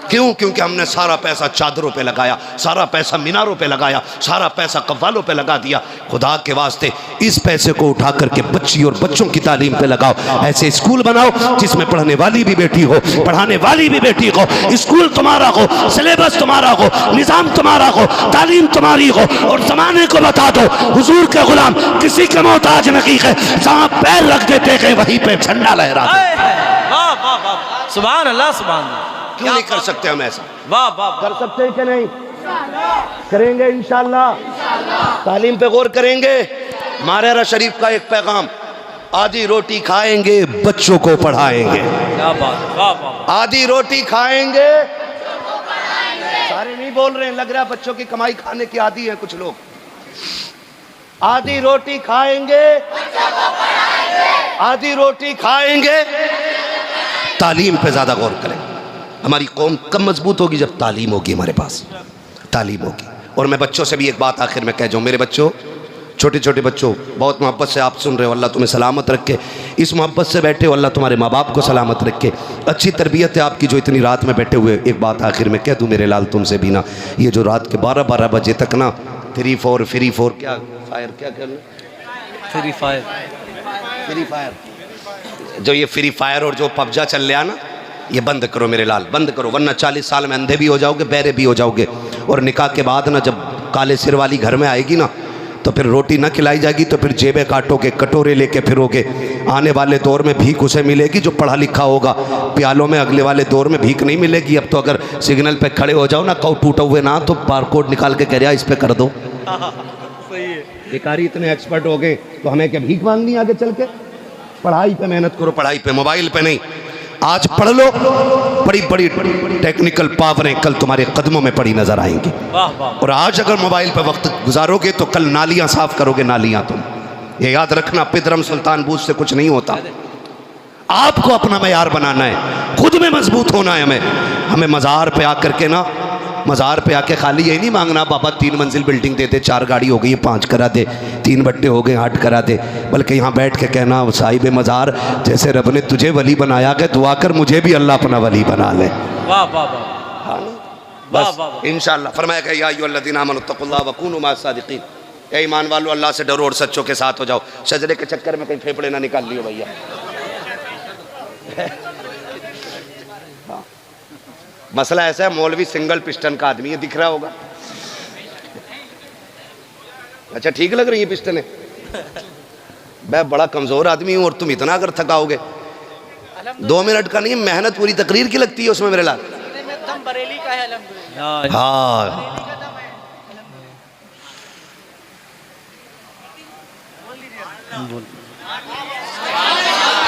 क्यों? क्योंकि हमने सारा पैसा चादरों पे लगाया, सारा पैसा मीनारों पे लगाया, सारा पैसा कव्वालों पे लगा दिया। खुदा के वास्ते इस पैसे को उठा करके बच्ची और बच्चों की तालीम पे लगाओ। ऐसे स्कूल बनाओ जिसमें पढ़ने वाली भी बेटी हो, पढ़ाने वाली भी बेटी हो, स्कूल तुम्हारा हो, सिलेबस तुम्हारा हो, निज़ाम तुम्हारा हो, तालीम तुम्हारी हो, और ज़माने को बता दो हुजूर के गुलाम किसी के मोहताज नहीं है। जहाँ पैर रख देते हैं वहीं पे झंडा लहराते।
वाह वाह वाह। सुभान अल्लाह, सुभान अल्लाह।
क्यों नहीं कर सकते हम ऐसा?
वाह वाह।
कर सकते हैं कि नहीं? करेंगे इंशाअल्लाह। तालीम पे गौर करेंगे। मारेरा शरीफ का एक पैगाम, आधी रोटी खाएंगे, बच्चों को पढ़ाएंगे।
क्या बात, वाह वाह।
आधी रोटी खाएंगे, सारे नहीं बोल रहे हैं, लग रहा है बच्चों की कमाई खाने की आदी है कुछ लोग। आधी रोटी खाएंगे, आधी रोटी खाएंगे। तालीम पे ज्यादा गौर करें। हमारी कौम कब मजबूत होगी? जब तालीम होगी, हमारे पास तालीम होगी। और मैं बच्चों से भी एक बात आखिर में कह जाऊँ, मेरे बच्चों, छोटे छोटे बच्चों, बहुत मोहब्बत से आप सुन रहे हो, अल्लाह तुम्हें सलामत रखे। इस मोहब्बत से बैठे हो, अल्लाह तुम्हारे माँ बाप को सलामत रखे। अच्छी तरबियत है आपकी जो इतनी रात में बैठे हुए। एक बात आखिर में कह दूँ मेरे लाल तुमसे भी ना, ये जो रात के 12-12 बजे तक ना 3-4 फ्री 4 क्या फायर क्या करना,
फ्री फायर,
फ्री फायर, जो ये फ्री फायर और जो पबजा चल रहा ना, ये बंद करो मेरे लाल, बंद करो, वरना 40 साल में अंधे भी हो जाओगे, बहरे भी हो जाओगे। और निकाह के बाद ना जब काले सिर वाली घर में आएगी ना, तो फिर रोटी ना खिलाई जाएगी, तो फिर जेबें काटोगे, कटोरे लेके फिरोगे। आने वाले दौर में भीख उसे मिलेगी जो पढ़ा लिखा होगा, प्यालों में अगले वाले दौर में भीख नहीं मिलेगी। अब तो अगर सिग्नल पे खड़े हो जाओ ना, कहो टूटा हुए ना, तो बारकोड निकाल के कह रहा इस पे कर दो।
सही है।
बेकारी इतने एक्सपर्ट हो गए, तो हमें क्या भीख मांगनी आगे चल के? पढ़ाई पे मेहनत करो, पढ़ाई पे, मोबाइल पे नहीं। आज पढ़ लो, बड़ी बड़ी टेक्निकल पावरें कल तुम्हारे कदमों में पड़ी नजर आएंगी।
वाह वाह।
और आज अगर मोबाइल पे वक्त गुजारोगे तो कल नालियां साफ करोगे, नालियां। तुम ये याद रखना, पिदरम सुल्तान बूझ से कुछ नहीं होता। आपको अपना मयार बनाना है, खुद में मजबूत होना है। हमें मज़ार पे आकर के ना, मज़ार पे आके खाली यही नहीं मांगना बाबा 3 मंजिल बिल्डिंग दे दे, 4 गाड़ी हो गई 5 करा दे, 3 बट्टे हो गए 8 करा दे, बल्कि यहाँ बैठ के कहना साहिब मज़ार, जैसे रब ने तुझे वली बनाया कि दुआ कर मुझे भी अल्लाह अपना वली बना ले।
वाह वाह वाह।
बस इंशाअल्लाह फरमाया कि या अय्युहल्लज़ीना आमनू तक़ुल्लाह व कूनू मअस सादिक़ीन, ए ईमान वालों अल्लाह से डरो और सच्चों के साथ हो जाओ। सजदे के चक्कर में कहीं फेफड़े ना निकाल लियो भैया। मसला ऐसा है, मौलवी सिंगल पिस्टन का आदमी है, दिख रहा होगा। अच्छा ठीक लग रही है पिस्टन? मैं बड़ा कमजोर आदमी हूँ और तुम इतना अगर थकाओगे, 2 मिनट का नहीं, मेहनत पूरी तकरीर की लगती है उसमें मेरे लाल।
बरेली का है अल्हम्दुलिल्लाह।
हाँ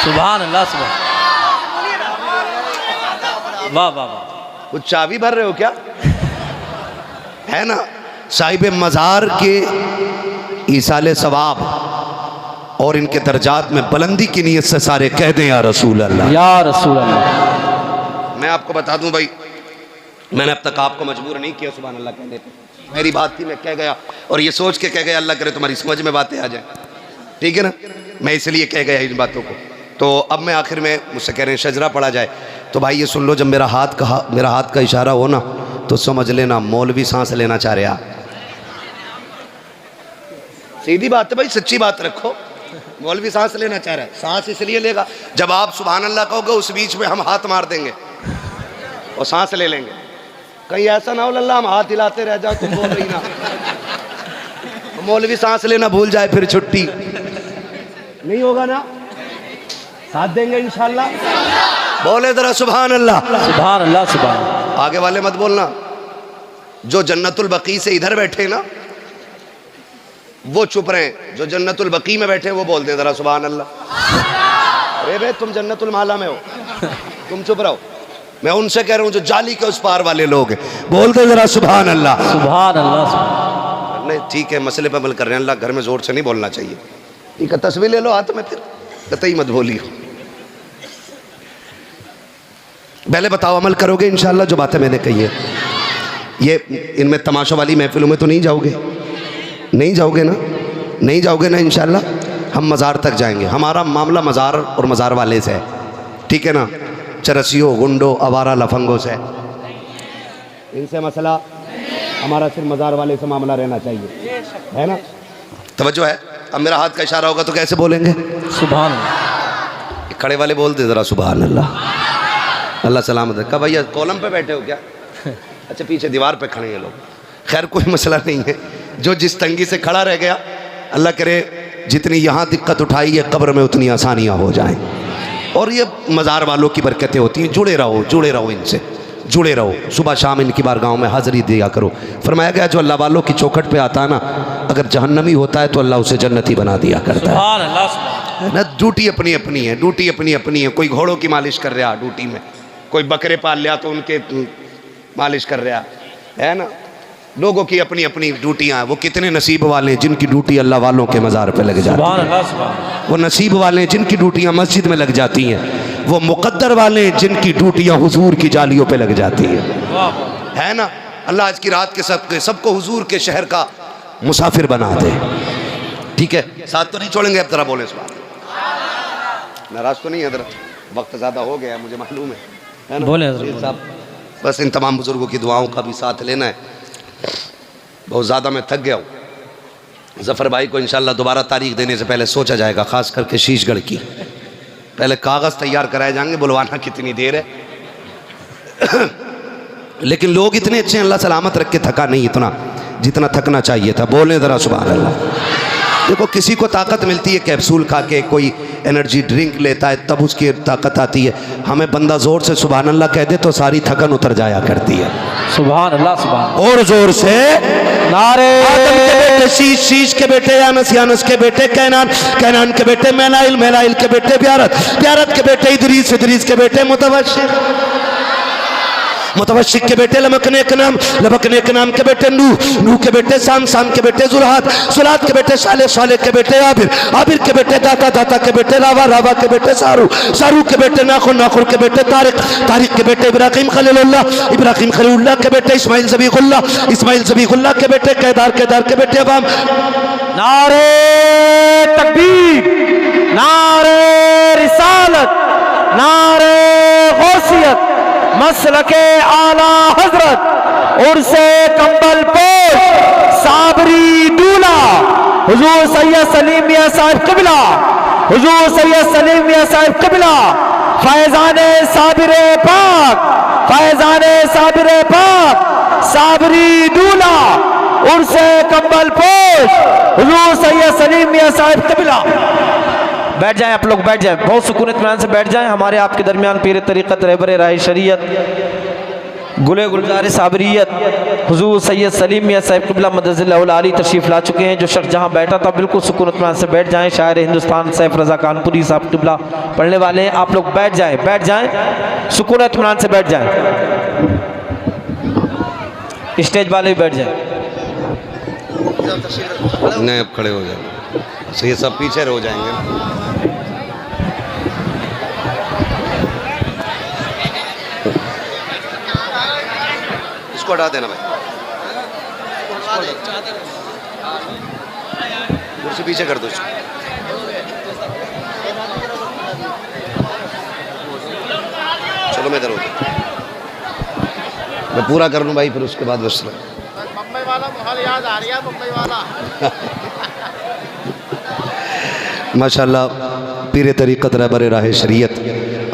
सुभान अल्लाह, सुभान। वाह वाह वाह।
कुछ चाबी भर रहे हो क्या? है ना, साहिब मज़ार के ईसाले सवाब और इनके दर्जात में बुलंदी की नीयत से सारे कह दें या रसूल अल्लाह,
या रसूल अल्लाह।
मैं आपको बता दूं भाई, मैंने अब तक आपको मजबूर नहीं किया सुभान अल्लाह कहने पे। मेरी बात थी, मैं कह गया और ये सोच के कह गया अल्लाह करे तुम्हारी समझ में बातें आ जाए, ठीक है ना। मैं इसलिए कह गया इन बातों को। तो अब मैं आखिर में, मुझसे कह रहे हैं शजरा पढ़ा जाए, तो भाई ये सुन लो, जब मेरा हाथ का इशारा हो ना, तो समझ लेना मौलवी सांस लेना चाह रहा। सीधी बात है भाई, सच्ची बात रखो, मौलवी सांस लेना चाह रहा है। सांस इसलिए लेगा, जब आप सुभान अल्लाह कहोगे उस बीच में हम हाथ मार देंगे और सांस ले लेंगे। कहीं ऐसा ना हो अल्लाह हम हाथ हिलाते रह जाओ, तुम बोल रही ना, मौलवी सांस लेना भूल जाए, फिर छुट्टी नहीं होगा ना। साथ देंगे इंशाल्लाह, बोले जरा सुभान अल्लाह,
सुभान अल्लाह, सुभान।
आगे वाले मत बोलना, जो जन्नतुल बकी से इधर बैठे ना वो चुप रहे, जो जन्नतुल बकी में बैठे वो बोल दे जरा सुभान अल्लाह। अरे भाई तुम जन्नतुल माला में हो, तुम चुप रहो। मैं उनसे कह रहा हूँ जो जाली के उस पार वाले लोग हैं, बोल दे जरा सुभान अल्लाह,
सुभान अल्लाह।
नहीं ठीक है, मसले पर अमल कर रहे हैं, अल्लाह घर में जोर से नहीं बोलना चाहिए, ठीक है। तस्वीर ले लो हाथ में, फिर कतई मत बोलिए। पहले बताओ अमल करोगे इंशाल्लाह जो बातें मैंने कही है? ये इनमें तमाशा वाली महफिलों में तो नहीं जाओगे? नहीं जाओगे ना? नहीं जाओगे ना इंशाल्लाह? हम मज़ार तक जाएंगे, हमारा मामला मज़ार और मज़ार वाले से है, ठीक है ना। चरसियों, गुंडों, आवारा लफंगों से इनसे मसला, हमारा सिर्फ मज़ार वाले से मामला रहना चाहिए, है ना। तवज्जो है। अब मेरा हाथ का इशारा होगा तो कैसे बोलेंगे?
सुभान अल्लाह।
खड़े वाले बोल दे जरा सुभान अल्लाह, अल्लाह सलामत है। कब भैया कॉलम पे बैठे हो क्या? अच्छा पीछे दीवार पे खड़े हैं लोग। खैर कोई मसला नहीं है, जो जिस तंगी से खड़ा रह गया, अल्लाह करे जितनी यहाँ दिक्कत उठाई है कब्र में उतनी आसानियाँ हो जाएं। और ये मज़ार वालों की बरकतें होती हैं, जुड़े रहो इनसे, जुड़े रहो, सुबह शाम इनकी बारगाहों में हाज़िरी दिया करो। फरमाया गया जो अल्लाह वालों की चौखट पे आता है ना, अगर जहन्नमी होता है तो अल्लाह उसे जन्नती बना दिया करता है।
सुभान अल्लाह, सुभान।
है ना। ड्यूटी अपनी अपनी है, ड्यूटी अपनी अपनी है। कोई घोड़ों की मालिश कर रहा ड्यूटी में, कोई बकरे पाल लिया तो उनके मालिश कर रहा है ना। लोगों की अपनी अपनी ड्यूटियाँ हैं। वो कितने नसीब वाले हैं जिनकी ड्यूटी अल्लाह वालों के मज़ार पे लग जाती है। वो नसीब वाले हैं जिनकी ड्यूटियाँ मस्जिद में लग जाती हैं। वो मुक़द्दर वाले हैं जिनकी ड्यूटियाँ हुजूर की जालियों पे लग जाती है ना। अल्लाह आज की रात के सबको हुजूर के शहर का मुसाफिर बना दे। ठीक है, साथ तो नहीं छोड़ेंगे। अब जरा बोले इस बात, नाराज तो नहीं है? जरा वक्त ज़्यादा हो गया है, मुझे मालूम है ना।
बोले
साहब, बस इन तमाम बुजुर्गों की दुआओं का भी साथ लेना है। बहुत ज़्यादा मैं थक गया हूँ। ज़फ़र भाई को इंशाल्लाह दोबारा तारीख देने से पहले सोचा जाएगा, ख़ास करके शीशगढ़ की। पहले कागज़ तैयार कराए जाएंगे, बुलवाना कितनी देर है। लेकिन लोग इतने अच्छे हैं, अल्लाह सलामत रख के थका नहीं इतना जितना थकना चाहिए था। बोलें ज़रा सुभान अल्लाह। देखो, किसी को ताकत मिलती है कैप्सूल खा के, कोई एनर्जी ड्रिंक लेता है तब उसकी ताकत आती है। हमें बंदा ज़ोर से सुभान अल्लाह कह दे तो सारी थकन उतर जाया करती है।
सुभान अल्लाह, सुभान।
और ज़ोर से
नारे
आदम के बेटे शीश, शीश के बेटे यानस, यानस के बेटे कैनान, कैनान के बेटे मेलाइल, मेलाइल के बेटे ब्यारत, ब्यारत के बेटे इदरीस, इदरीस के बेटे मुतवश्शिक, मुतवश्शिक के बेटे लमकने के नाम, लमकने के नाम के बेटे नूह, नूह के बेटे साम, साम के बेटे जुल्हात, जुल्हात के बेटे साले, साले के बेटे आबिर, आबिर के बेटे दाता, दाता के बेटे रावा, रावा के बेटे सारू, सारू के बेटे नाखुर, नाखुर के बेटे तारिक, तारिक के बेटे इब्राहिम खलीलुल्लाह, इब्राहिम खलीलुल्लाह के बेटे इस्माइल ज़बीहुल्लाह, इस्माइल ज़बीहुल्लाह के बेटे केदार, केदार के बेटे अबाम।
नारे तकबीर, नारे रिसालत, नारे गौसियत, मसलके आला हजरत, उर्से कंबल पोश, साबरी दूल्हा हुजूर सैयद सलीम मियां साहिब क़िबला, हुजूर सैयद सलीम मियां साहिब क़िबला, फैज़ाने साबिरे पाक, फैज़ाने साबिरे पाक, साबरी दूल्हा उर्से कंबल पोश, हुजूर सैयद सलीम मियां साहिब क़िबला। बैठ जाएं आप लोग, बैठ जाएं, बहुत सुकून इत्मीनान से बैठ जाएं। हमारे आपके दरमियान पीर तरीक़त, रहबर राह शरीयत, गुले गुलजार साबरियत हुजूर सैयद सलीम मियां साहिब क़िबला मदज़िल्लाहुल आली तशरीफ़ ला चुके हैं। जो शख्स जहाँ बैठा था बिल्कुल सुकून इत्मीनान से बैठ जाएं। शायर हिंदुस्तान सैफ रज़ा कानपुरी साहब क़िबला पढ़ने वाले हैं। आप लोग बैठ जाएं, बैठ जाएं, सुकून इत्मीनान से बैठ जाएं। स्टेज वाले भी बैठ जाएं।
नहीं, अब खड़े हो जाए, तो ये सब पीछे हो जाएंगे। इसको हटा देना भाई, कुर्सी पीछे कर दो इसको। चलो मैं इधर हो जाऊँ, मैं पूरा कर लूँ भाई, फिर उसके बाद बस
मुंबई वाला माहौल याद आ रहा है, मुंबई वाला।
माशाल्लाह, पीर तरीक़त, रहबर राह शरीयत,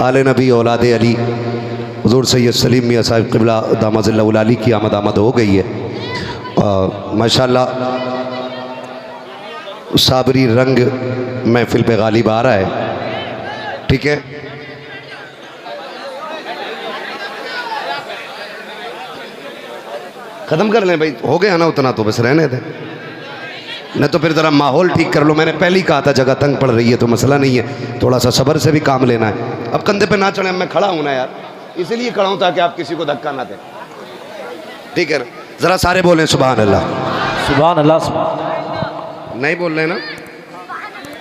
आले नबी, औलादे अली, हुज़ूर सैयद सलीम मियां साहिब क़िबला दामज़िल्लाहुल आली की आमद हो गई है। माशाल्लाह, साबरी रंग महफिल पे गालिब आ रहा है। ठीक है, ख़त्म कर लें भाई, हो गया ना उतना, तो बस रहने दें, नहीं तो फिर ज़रा माहौल ठीक कर लो। मैंने पहले ही कहा था जगह तंग पड़ रही है तो मसला नहीं है, थोड़ा सा सब्र से भी काम लेना है। अब कंधे पे ना चढ़े, मैं खड़ा हूँ ना यार, इसीलिए खड़ा हूँ ताकि आप किसी को धक्का ना दें। ठीक है, ज़रा सारे बोलें सुभान अल्लाह,
सुभान अल्लाह, सुभान।
नहीं बोल रहे ना?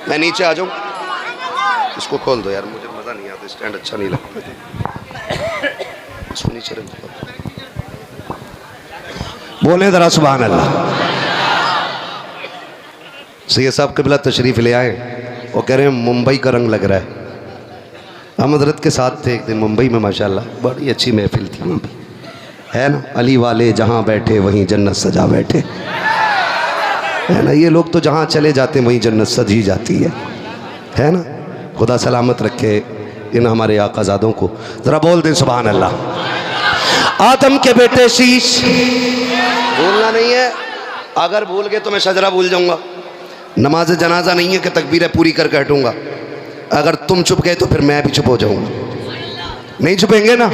मैं नीचे आ जाऊँ, इसको खोल दो यार, मुझे मज़ा नहीं आता, स्टैंड अच्छा नहीं लगता, इसको नीचे रख दो। बोलें ज़रा सुभान अल्लाह। सैयद साहब क़िबला तशरीफ़ ले आए, वो कह रहे हैं मुंबई का रंग लग रहा है। हम हज़रत के साथ थे एक दिन मुंबई में, माशाल्लाह बड़ी अच्छी महफिल थी वहाँ भी, है ना। अली वाले जहाँ बैठे वहीं जन्नत सजा बैठे, है ना। ये लोग तो जहाँ चले जाते हैं वहीं जन्नत सजी जाती है ना। खुदा सलामत रखे इन हमारे आकाज़ादों को। ज़रा बोल दें सुभान अल्लाह। आदम के बेटे शीश, भूलना नहीं है, अगर भूल गए तो मैं शजरा भूल जाऊँगा। नमाज जनाजा नहीं है कि तकबीरें पूरी करके हटूँगा, अगर तुम चुप गए तो फिर मैं भी चुप हो जाऊँगा। नहीं छुपेंगे ना?